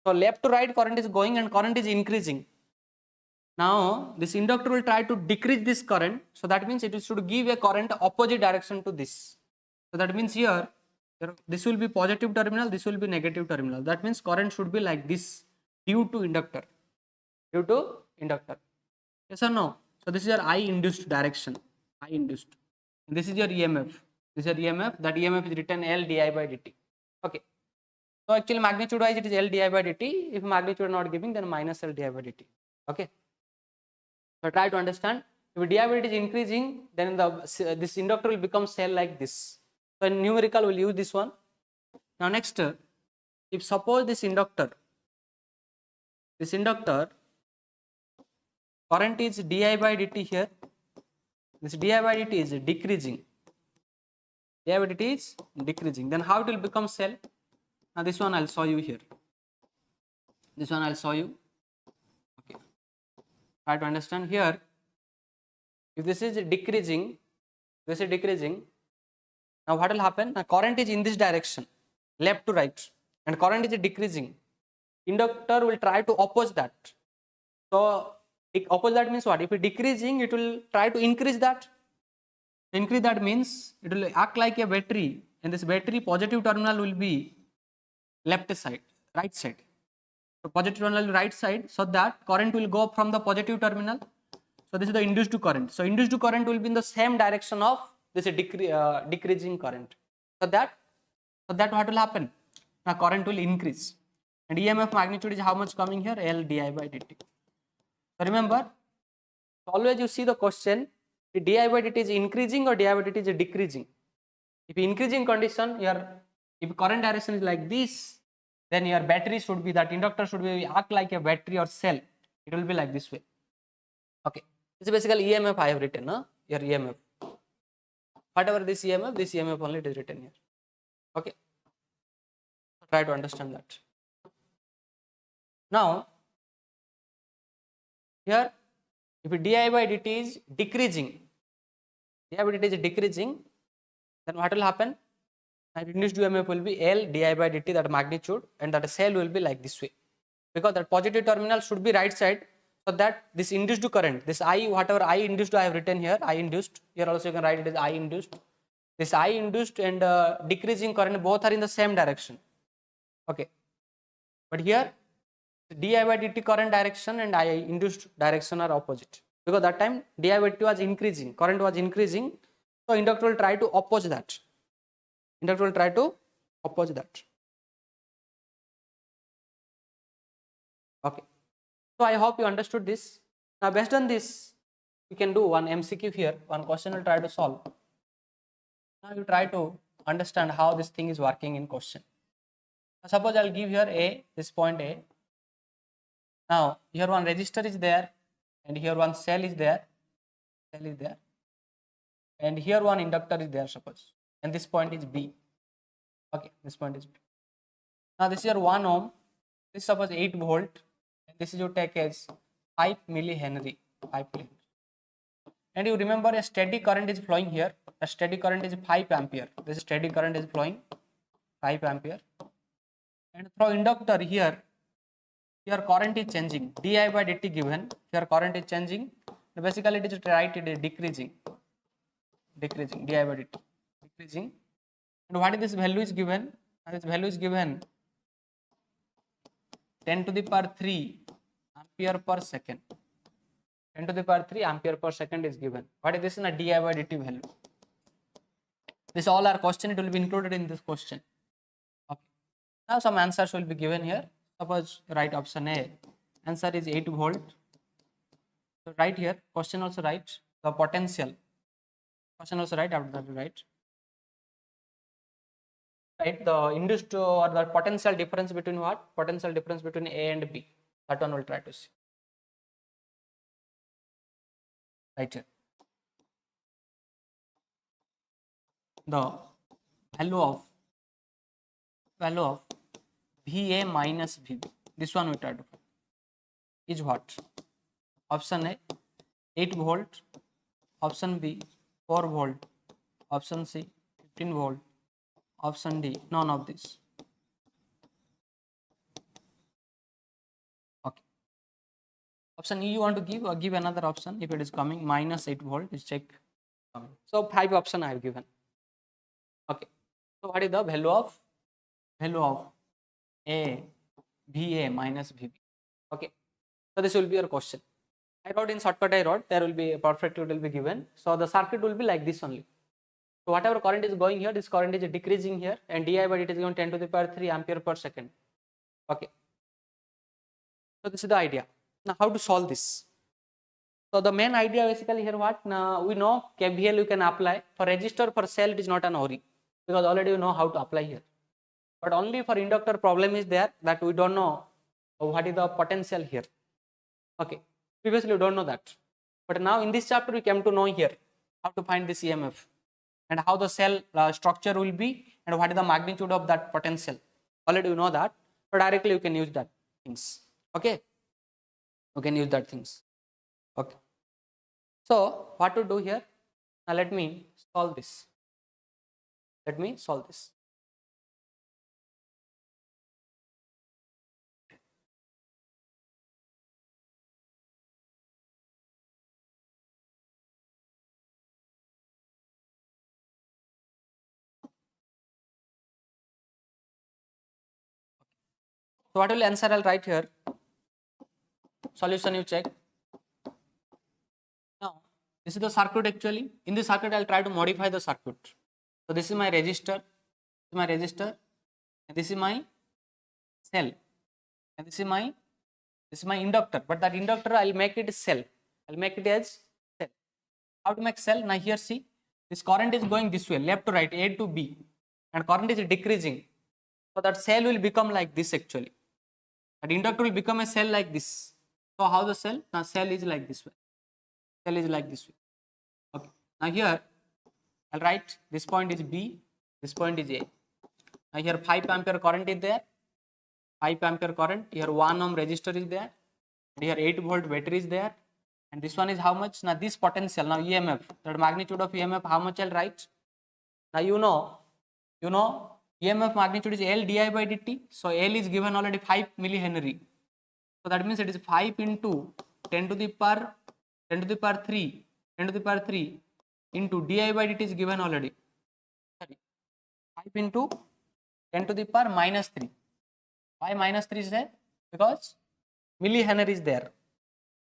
So left to right current is going and current is increasing. Now this inductor will try to decrease this current. So that means it should give a current opposite direction to this. So that means here this will be positive terminal, this will be negative terminal. That means current should be like this due to inductor. Due to inductor. Yes or no? So this is your I induced direction. I induced. This is your EMF. This is your EMF. That EMF is written L di by dt. Okay. So actually magnitude wise it is L di by dt. If magnitude not giving, then minus L di by dt. Okay. So try to understand. If di by dt is increasing, then this inductor will become cell like this. So in numerical we'll use this one. Now next, if suppose this inductor current is di by dt here. This di by dt is decreasing. Di by dt is decreasing. Then how it will become cell? Now this one I'll show you here. This one I'll show you. Okay. Try to understand here. If this is decreasing, now what will happen? Now current is in this direction, left to right, and current is decreasing. Inductor will try to oppose that. So oppose that means what? If it decreasing, it will try to increase that. Increase that means it will act like a battery, and this battery positive terminal will be left side, right side. So positive terminal right side, so that current will go from the positive terminal. So this is the induced current. So induced current will be in the same direction of this decreasing current. So that what will happen? Now current will increase, and EMF magnitude is how much coming here? L di by dt. So remember, always you see the question, the di by dt is increasing or di by dt is decreasing. If increasing condition, if current direction is like this, then your battery should be, that inductor should be act like a battery or cell. It will be like this way. Okay, this is basically EMF I have written, your EMF. Whatever this EMF only it is written here. Okay, try to understand that. Now here, if di by dt is decreasing, then what will happen? Induced EMF will be L di by dt, that magnitude, and that cell will be like this way, because that positive terminal should be right side, so that this induced current, this I, whatever I induced I have written here, I induced, here also you can write it as I induced. This I induced and decreasing current both are in the same direction. Okay, but here di by dt current direction and I induced direction are opposite, because that time di by dt was increasing, current was increasing, so inductor will try to oppose that. Okay, so I hope you understood this. Now based on this, you can do one MCQ here, one question will try to solve. Now you try to understand how this thing is working in question. Now, suppose I'll give here A, this point A. Now here one resistor is there, and here one cell is there, and here one inductor is there, suppose, and this point is B. Okay, this point is B. Now this is your 1 ohm, this is suppose 8 volt, and this is you take as 5 millihenry. And you remember a steady current is flowing here. The steady current is 5 ampere. This steady current is flowing 5 ampere. And through inductor here current is changing. Di by dt given. Here current is changing. Basically it is right, it is decreasing. Di by dt decreasing. And what is this value is given? And this value is given 10 to the power 3 ampere per second. 10 to the power 3 ampere per second is given. What is this in a di by dt value? This all our question, it will be included in this question. Okay. Now some answers will be given here. Suppose write option A. Answer is 8 volt. So right here, question also write the potential Question also right, after that right. Right, the induced or the potential difference between what? Potential difference between A and B. That one we'll try to see. Right here. The value of VA minus VB. This one we try to find is what? Option A 8 volt, option B 4 volt, option C 15 volt, option D none of this. Okay. Option E you want to give, or give another option if it is coming minus 8 volt is check. So 5 option I have given. Okay. So what is the value of A VA minus VB? Okay. So this will be your question. I wrote in shortcut, there will be a perfect it will be given. So the circuit will be like this only. So whatever current is going here, this current is decreasing here, and di by dt is given 10 to the power 3 ampere per second. Okay. So this is the idea. Now how to solve this? So the main idea basically here what? Now we know KVL you can apply. For resistor, for cell it is not an worry, because already you know how to apply here. But only for inductor problem is there that we don't know what is the potential here. Okay. Previously we don't know that. But now in this chapter we came to know here how to find this EMF and how the cell structure will be and what is the magnitude of that potential. Already you know that, but directly you can use that things. Okay. You can use that things. Okay. So what to do here? Now let me solve this. So what will answer I'll write here. Solution you check. Now this is the circuit actually. In this circuit I'll try to modify the circuit. So this is my resistor, and this is my cell, and this is my inductor. But that inductor I'll make it cell. I'll make it as cell. How to make cell? Now here see, this current is going this way, left to right, A to B, and current is decreasing. So that cell will become like this actually. That inductor will become a cell like this. So how the cell? Now cell is like this way. Okay. Now here I'll write this point is B, this point is A. Now here 5 ampere current is there. 5 ampere current. Here 1 ohm resistor is there. And here 8 volt battery is there. And this one is how much? Now this potential. Now EMF. That magnitude of EMF. How much I'll write? Now you know EMF magnitude is L di by dt. So L is given already 5 millihenry. So that means it is 5 into 10 to the power 3 into di by dt is given already. Sorry, 5 into 10 to the power minus 3. Why minus 3 is there? Because millihenry is there.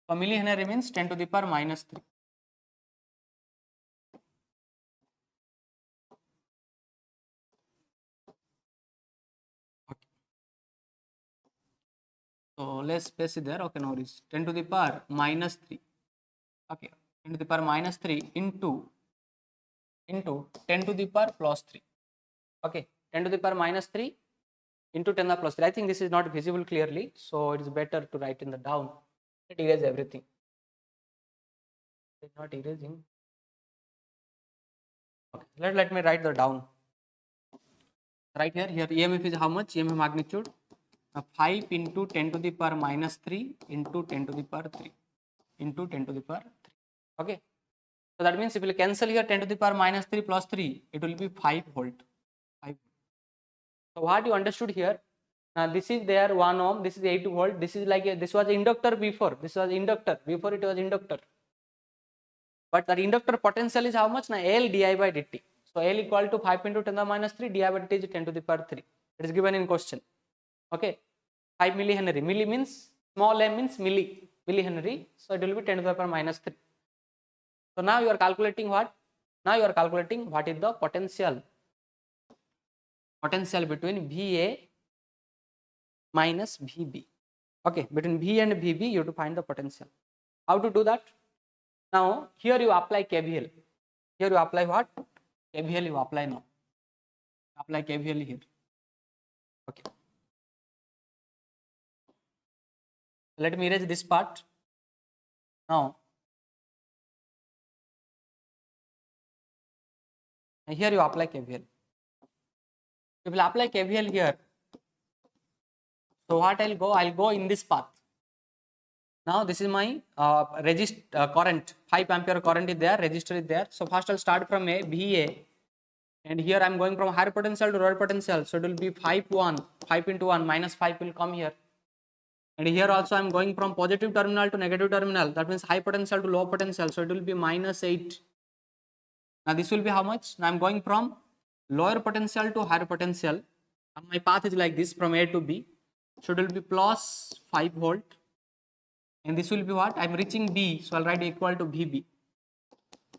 So millihenry means 10 to the power minus 3. Okay. So less space is there. Okay, now it is 10 to the power minus 3. Okay, 10 to the power minus 3 into 10 to the power plus 3. Okay, 10 to the power minus 3 into 10 to the plus 3. I think this is not visible clearly, so it is better to write in the down. It erases everything. It's not erasing. Okay, let me write the down. Right here EMF is how much? EMF magnitude 5 into 10 to the power minus 3 into 10 to the power 3 into 10 to the power 3. Okay, so that means if we cancel here 10 to the power minus 3 plus 3, it will be 5 volt. So what you understood here? Now this is there 1 ohm, this is 8 volt, this is like this was inductor before, it was inductor. But that inductor potential is how much? Now L di by dt. So L equal to 5 into 10 to the minus 3, di by dt is 10 to the power 3. It is given in question. Okay, 5 millihenry. Milli means small m means millihenry. So it will be 10 to the power minus 3. So now you are calculating what? Now you are calculating what is the potential between VA minus VB. Okay, between V and VB you have to find the potential. How to do that? Now here you apply KVL. Here you apply what? KVL you apply now. Apply KVL here. Okay. Let me erase this part. Now, here you apply KVL. You will apply KVL here. So what I'll go in this path. Now this is my current, 5 ampere current is there, resistor is there. So first I'll start from a VA, and here I'm going from higher potential to lower potential. So it will be 5 into 1 minus 5 will come here. And here also I'm going from positive terminal to negative terminal. That means high potential to low potential. So it will be minus 8. Now this will be how much? Now I'm going from lower potential to higher potential. And my path is like this from A to B. So it will be plus 5 volt. And this will be what? I am reaching B, so I'll write equal to VB.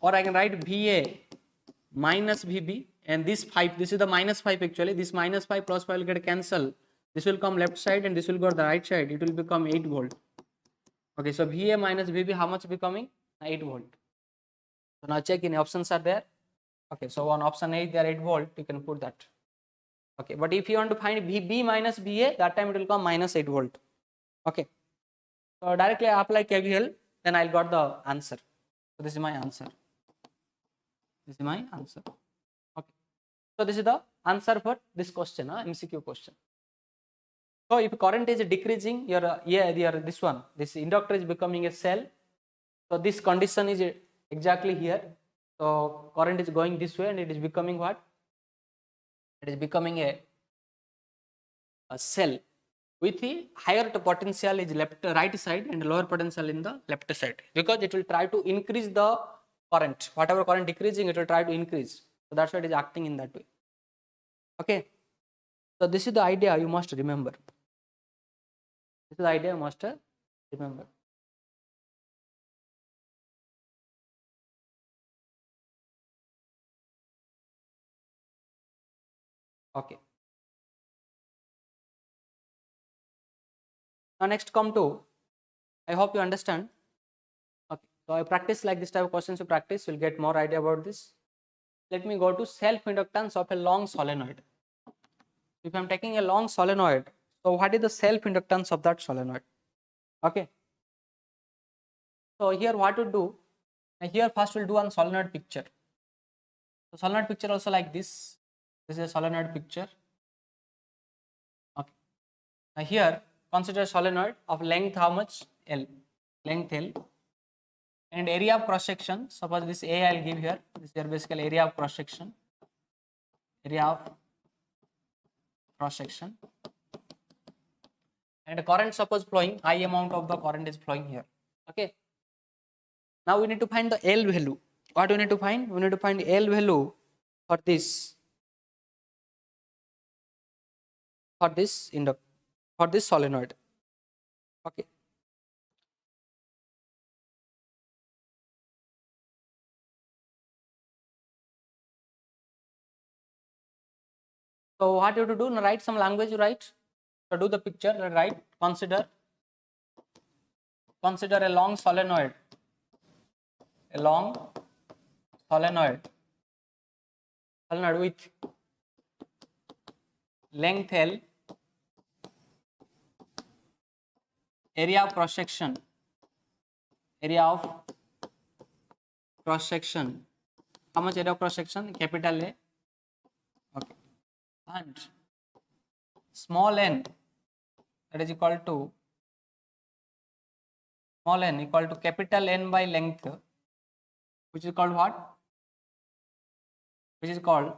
Or I can write VA minus VB, and this 5, this is the minus 5 actually. This minus 5 plus 5 will get cancelled. This will come left side and this will go to the right side. It will become 8 volt. Okay, so VA minus VB, how much becoming? 8 volt. So now check in options are there. Okay, so on option A there 8 volt, you can put that. Okay, but if you want to find VB minus VA, that time it will come minus 8 volt. Okay. So directly I apply KVL, then I'll got the answer. So this is my answer. This is my answer. Okay. So this is the answer for this question, MCQ question. So if current is decreasing, this inductor is becoming a cell. So this condition is exactly here. So current is going this way and it is becoming what? It is becoming a cell. With the higher potential is right side and lower potential in the left side, because it will try to increase the current. Whatever current decreasing, it will try to increase. So that's why it is acting in that way. Okay. So this is the idea you must remember. This is the idea you must remember. Okay. Now next come to, I hope you understand. Okay, so I practice like this type of questions you practice, you'll get more idea about this. Let me go to self-inductance of a long solenoid. If I am taking a long solenoid, so what is the self-inductance of that solenoid? Okay. So here what to do, here first we'll do one solenoid picture. So solenoid picture also like this. This is a solenoid picture. Okay. Now here consider solenoid of length how much? L. Length L. And area of cross section, suppose this A I'll give here. This is your basically area of cross section. Area of cross section. And current suppose flowing, high amount of the current is flowing here. Okay. Now we need to find the L value. What we need to find? We need to find L value for this. For this solenoid. Okay. So what you have to do? Now write some language, you write. So do the picture, write, consider a long solenoid. A long solenoid with length L, area of cross section, how much area of cross section? Capital A. Okay. And small n, that is equal to small n equal to capital N by length, which is called what? Which is called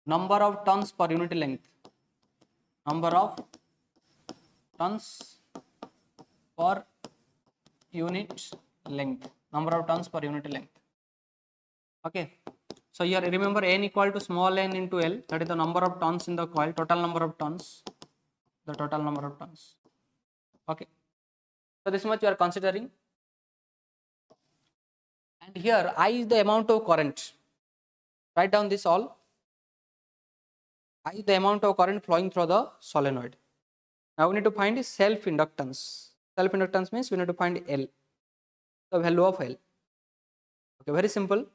number of turns per unit length. Number of turns per unit length. Number of turns per unit length. Okay. So here remember n equal to small n into L, that is the number of turns in the coil, total number of turns. The total number of turns. Okay. So this much you are considering. And here I is the amount of current. Write down this all. I is the amount of current flowing through the solenoid. Now we need to find self-inductance. Self-inductance means we need to find L, the value of L. Okay, very simple.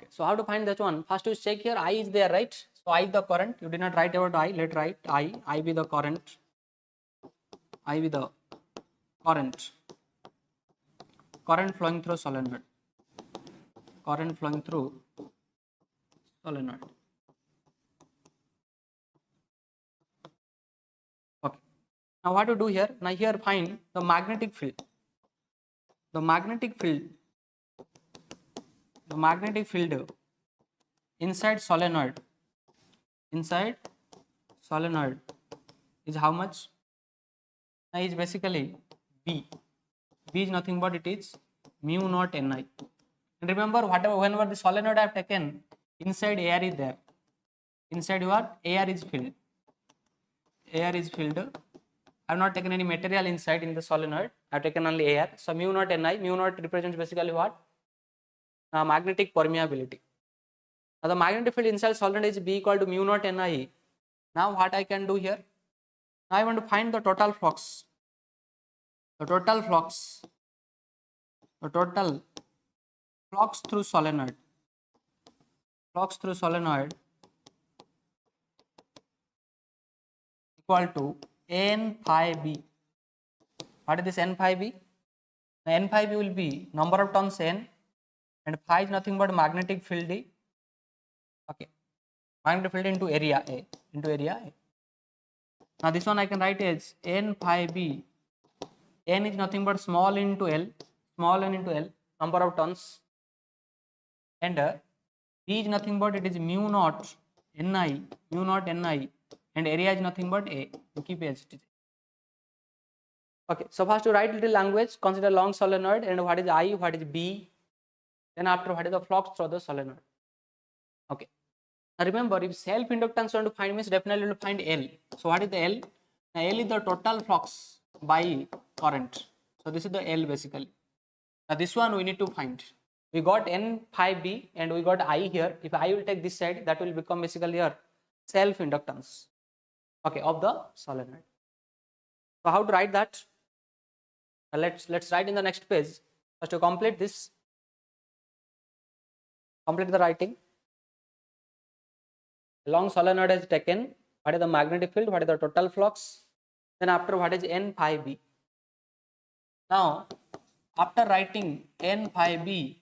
so how to find that one? First you check here, I is there, right? So I is the current. You did not write about I. Let write I be the current. I be the current. Current flowing through solenoid. Current flowing through solenoid. Okay. Now what to do here? Now here find the magnetic field. The magnetic field inside solenoid is how much? Now is basically B. B is nothing but it is mu naught Ni. And remember, whenever the solenoid I have taken, inside air is there. Inside what? Air is filled. Air is filled. I have not taken any material inside in the solenoid. I have taken only air. So mu naught Ni. Mu naught represents basically what? Magnetic permeability. Now the magnetic field inside solenoid is B equal to mu naught Ni. Now what I can do here? Now I want to find the total flux. The total flux through solenoid. Flux through solenoid equal to N phi B. What is this N phi B? Now N phi B will be number of turns N, and phi is nothing but magnetic field D. Okay, magnetic field into area A. Now this one I can write as N phi B. N is nothing but small n into L, number of turns, and B is nothing but it is mu naught Ni, and area is nothing but A. You keep as it is. Okay, so first to write little language, consider long solenoid, and what is I, what is B, then after what is the flux through the solenoid. Okay, now remember, if self inductance want to find means definitely to find L. So what is the L? Now L is the total flux by current. So this is the L basically. Now this one we need to find. We got N phi B and we got I here. If I will take this side, that will become basically here self inductance, okay, of the solenoid. So how to write that? Let's write in the next page. First to complete this, complete the writing. Long solenoid is taken. What is the magnetic field? What is the total flux? Then after what is N phi B? Now after writing N phi B,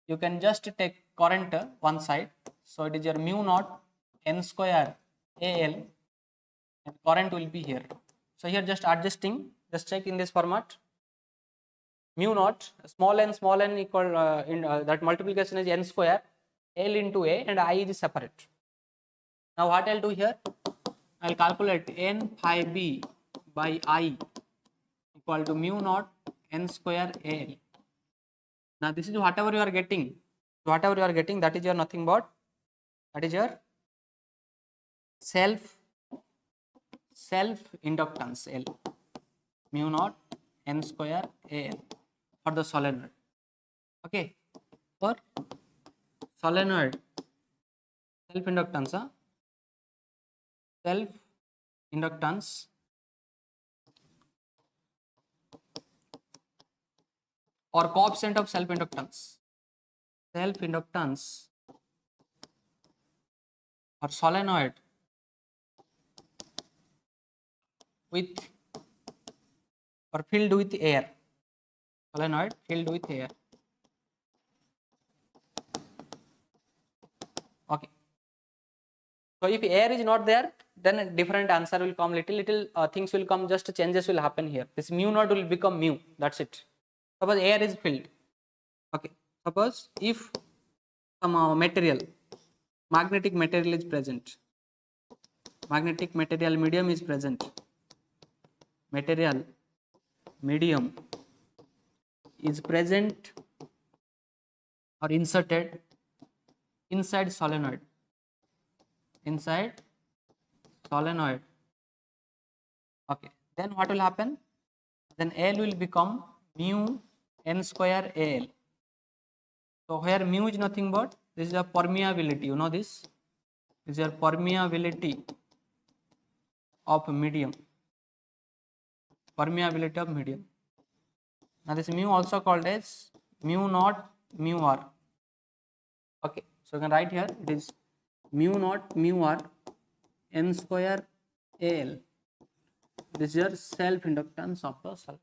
you can just take current one side. So it is your mu naught N square AL, and current will be here. So here just adjusting, just check in this format. Mu naught small n equal that multiplication is N square, L into A, and I is separate. Now what I'll do here? I'll calculate N phi B by I equal to mu naught N square AL. Now this is whatever you are getting. That is your nothing but, that is your self inductance L, mu naught N square AL for the solenoid. Okay, for solenoid self inductance, or coefficient of self inductance or solenoid with or filled with air. Solenoid filled with air. Okay. So if air is not there, then a different answer will come. Little things will come. Just changes will happen here. This mu naught will become mu. That's it. Suppose air is filled. Okay. Suppose if some magnetic material is present. Magnetic material medium is present. Material medium is present or inserted inside solenoid. Okay, then what will happen? Then L will become mu N square AL. So here mu is nothing but, this is a permeability, you know this is your permeability of medium. Now this mu also called as mu naught mu R. Okay, so you can write here it is mu naught mu r n square al. This is your self inductance of the solvent.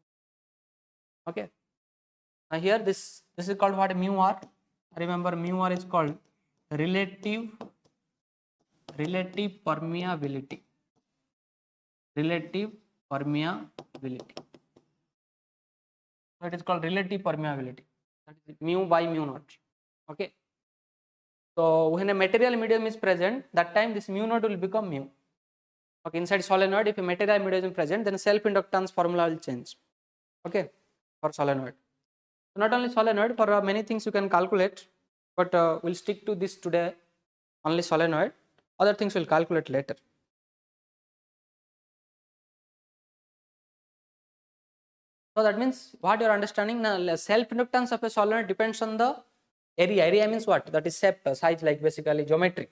Okay, now here this is called what? Mu r. Remember, mu r is called relative permeability. Relative permeability. So it is called relative permeability. That is mu by mu naught. Okay. So when a material medium is present, that time this mu naught will become mu. Okay, inside solenoid, if a material medium is present, then self inductance formula will change. Okay, for solenoid. So not only solenoid, for many things you can calculate, but we'll stick to this today, only solenoid. Other things we'll calculate later. So that means what you are understanding now, self inductance of a solenoid depends on the area. Area means what? That is shape, size, like basically geometry,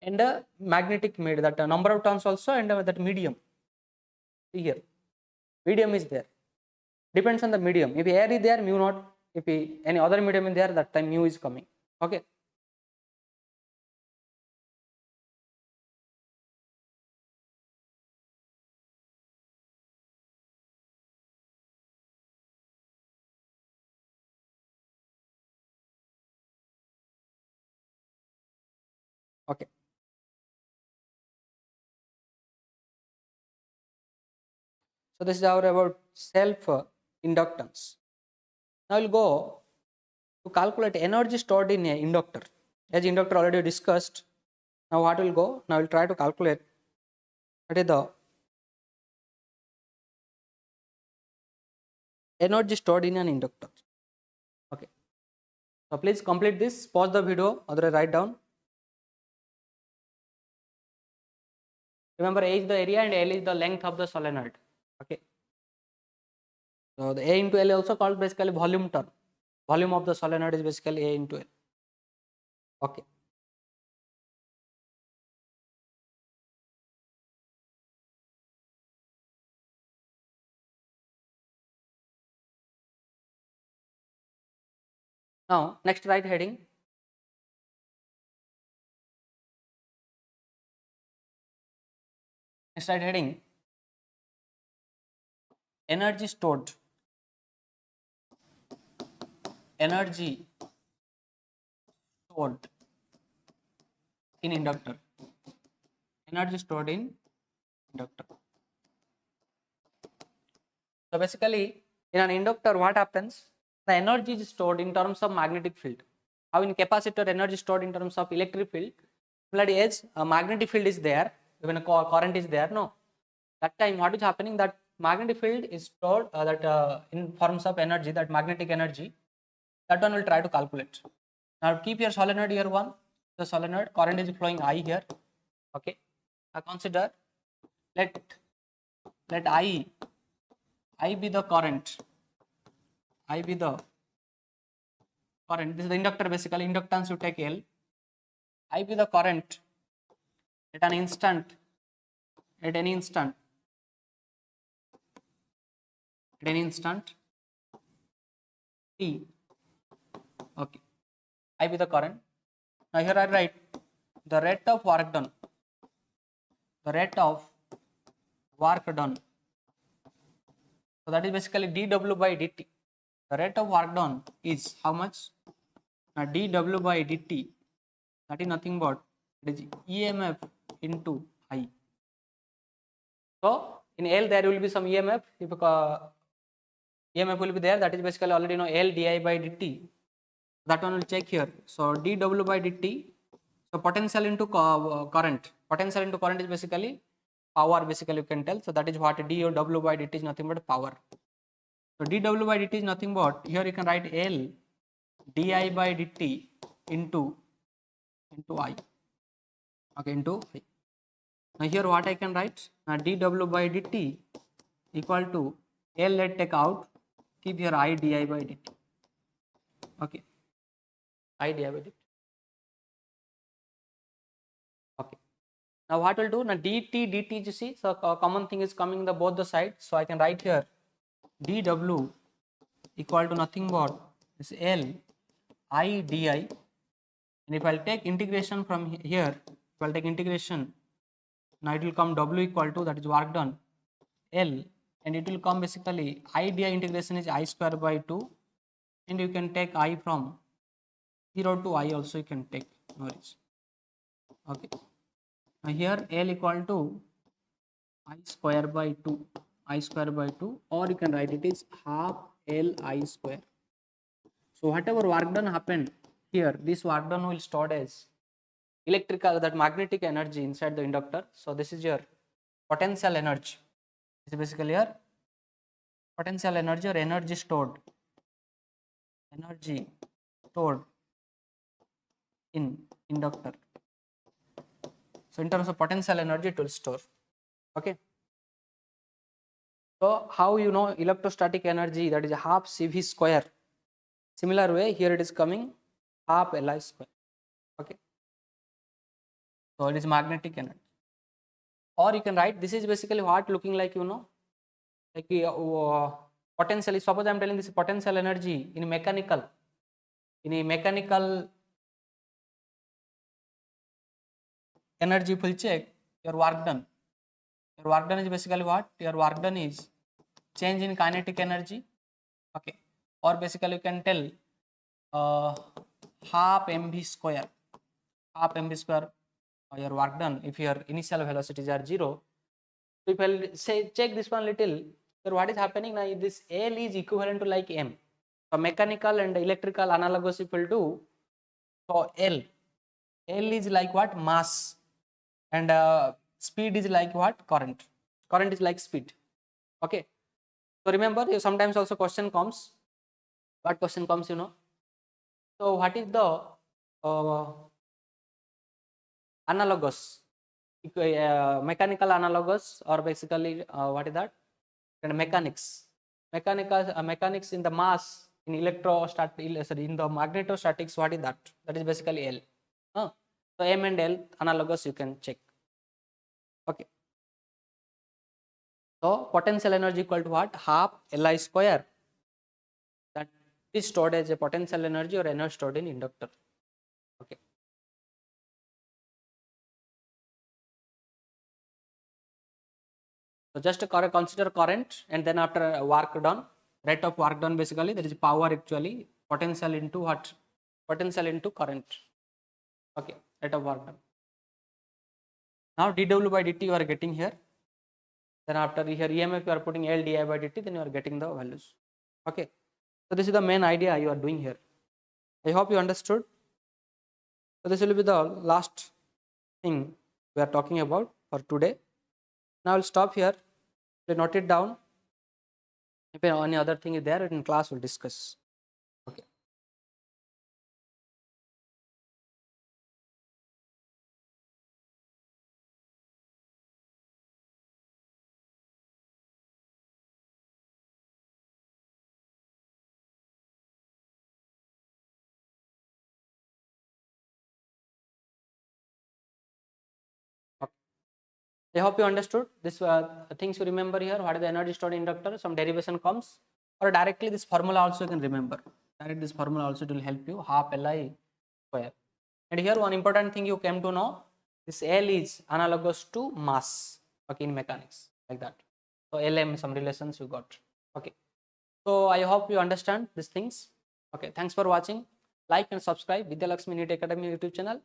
and magnetic medium, that number of turns also, and that medium. See here, medium is there. Depends on the medium. If air is there, mu naught. If any other medium is there, that time mu is coming. Okay. Okay. So this is our about self inductance. Now we'll go to calculate energy stored in a inductor. As inductor already discussed. Now what will go? Now we'll try to calculate what is the energy stored in an inductor. Okay. So please complete this. Pause the video, otherwise write down. Remember, A is the area and L is the length of the solenoid. Okay. So the A into L is also called basically volume term. Volume of the solenoid is basically A into L. Okay. Now next write heading. Next write heading. Energy stored. Energy stored in inductor. Energy stored in inductor. So basically, in an inductor, what happens? The energy is stored in terms of magnetic field. How in capacitor, energy stored in terms of electric field. Similarly, as a magnetic field is there, even a current is there. No, that time what is happening? That magnetic field is stored in forms of energy. That magnetic energy. That one will try to calculate. Now keep your solenoid here one. The solenoid current is flowing I here. Okay. Now consider let I be the current. I be the current. This is the inductor basically. Inductance you take L. I be the current at an instant. At any instant. At any instant T. Okay. I be the current. Now here I write the rate of work done. The rate of work done. So that is basically dW by dt. The rate of work done is how much? Now dW by dt, that is nothing but it is EMF into I. So in L there will be some EMF. If EMF will be there, that is basically already know L di by dt. That one will check here. So dW by dt. So potential into current. Potential into current is basically power. Basically you can tell. So that is what dW by dt is nothing but power. So dW by dt is nothing but here you can write L di by dt into I. Okay, into I. Now here what I can write? Now dW by dt equal to L, let take out, keep here I di by dt. Okay, I di by dt. Okay. Now what will do? Now dt you see, so common thing is coming the both the sides. So I can write here dW equal to nothing but this L I di And if I'll take integration from here, if I'll take integration, now it will come W equal to, that is work done, L, and it will come basically I dI integration is I square by 2, and you can take I from 0 to I also you can take, no worries. Okay. Now here L equal to I square by 2, I square by 2, or you can write it is half L I square. So whatever work done happened here, this work done will stored as electrical, that magnetic energy inside the inductor. So this is your potential energy. This is basically your potential energy or energy stored in inductor. So in terms of potential energy it will store. Okay. So how you know electrostatic energy, that is half CV square. Similar way here it is coming half Li square. Okay. So it is magnetic energy. Or you can write, this is basically what looking like, you know, like potential. Suppose I am telling this potential energy in a mechanical energy, full check your work done. Your work done is basically what? Your work done is change in kinetic energy. Okay. Or basically you can tell half mv square your work done if your initial velocities are 0. So if I'll say check this one little, so what is happening now, this L is equivalent to like m. So mechanical and electrical analogous equal to, so L is like what? Mass, and speed is like what? Current is like speed. Okay. So remember, sometimes also question comes, what question comes, you know, so what is the analogous, mechanical analogous, or basically what is that? And mechanics in the mass, in in the magnetostatics, what is that? That is basically L. So M and L analogous you can check. Okay. So potential energy equal to what? Half Li square, that is stored as a potential energy or energy stored in inductor. Okay. So just consider current, and then after work done, rate of work done, basically there is power actually, potential into what? Potential into current. Okay, rate of work done. Now dw by dt you are getting here. Then after here EMF you are putting L di by dt, then you are getting the values. Okay. So this is the main idea you are doing here. I hope you understood. So this will be the last thing we are talking about for today. Now I will stop here. Please note it down. If any other thing is there in class, we'll discuss. Okay. I hope you understood this things you remember here. What is the energy stored in inductor? Some derivation comes, or directly this formula also you can remember. Directly this formula also it will help you, half Li square. And here one important thing you came to know, this L is analogous to mass. Okay, in mechanics, like that. So Lm, some relations you got. Okay. So I hope you understand these things. Okay. Thanks for watching. Like and subscribe Vidhyalakshmi NEET Academy YouTube channel.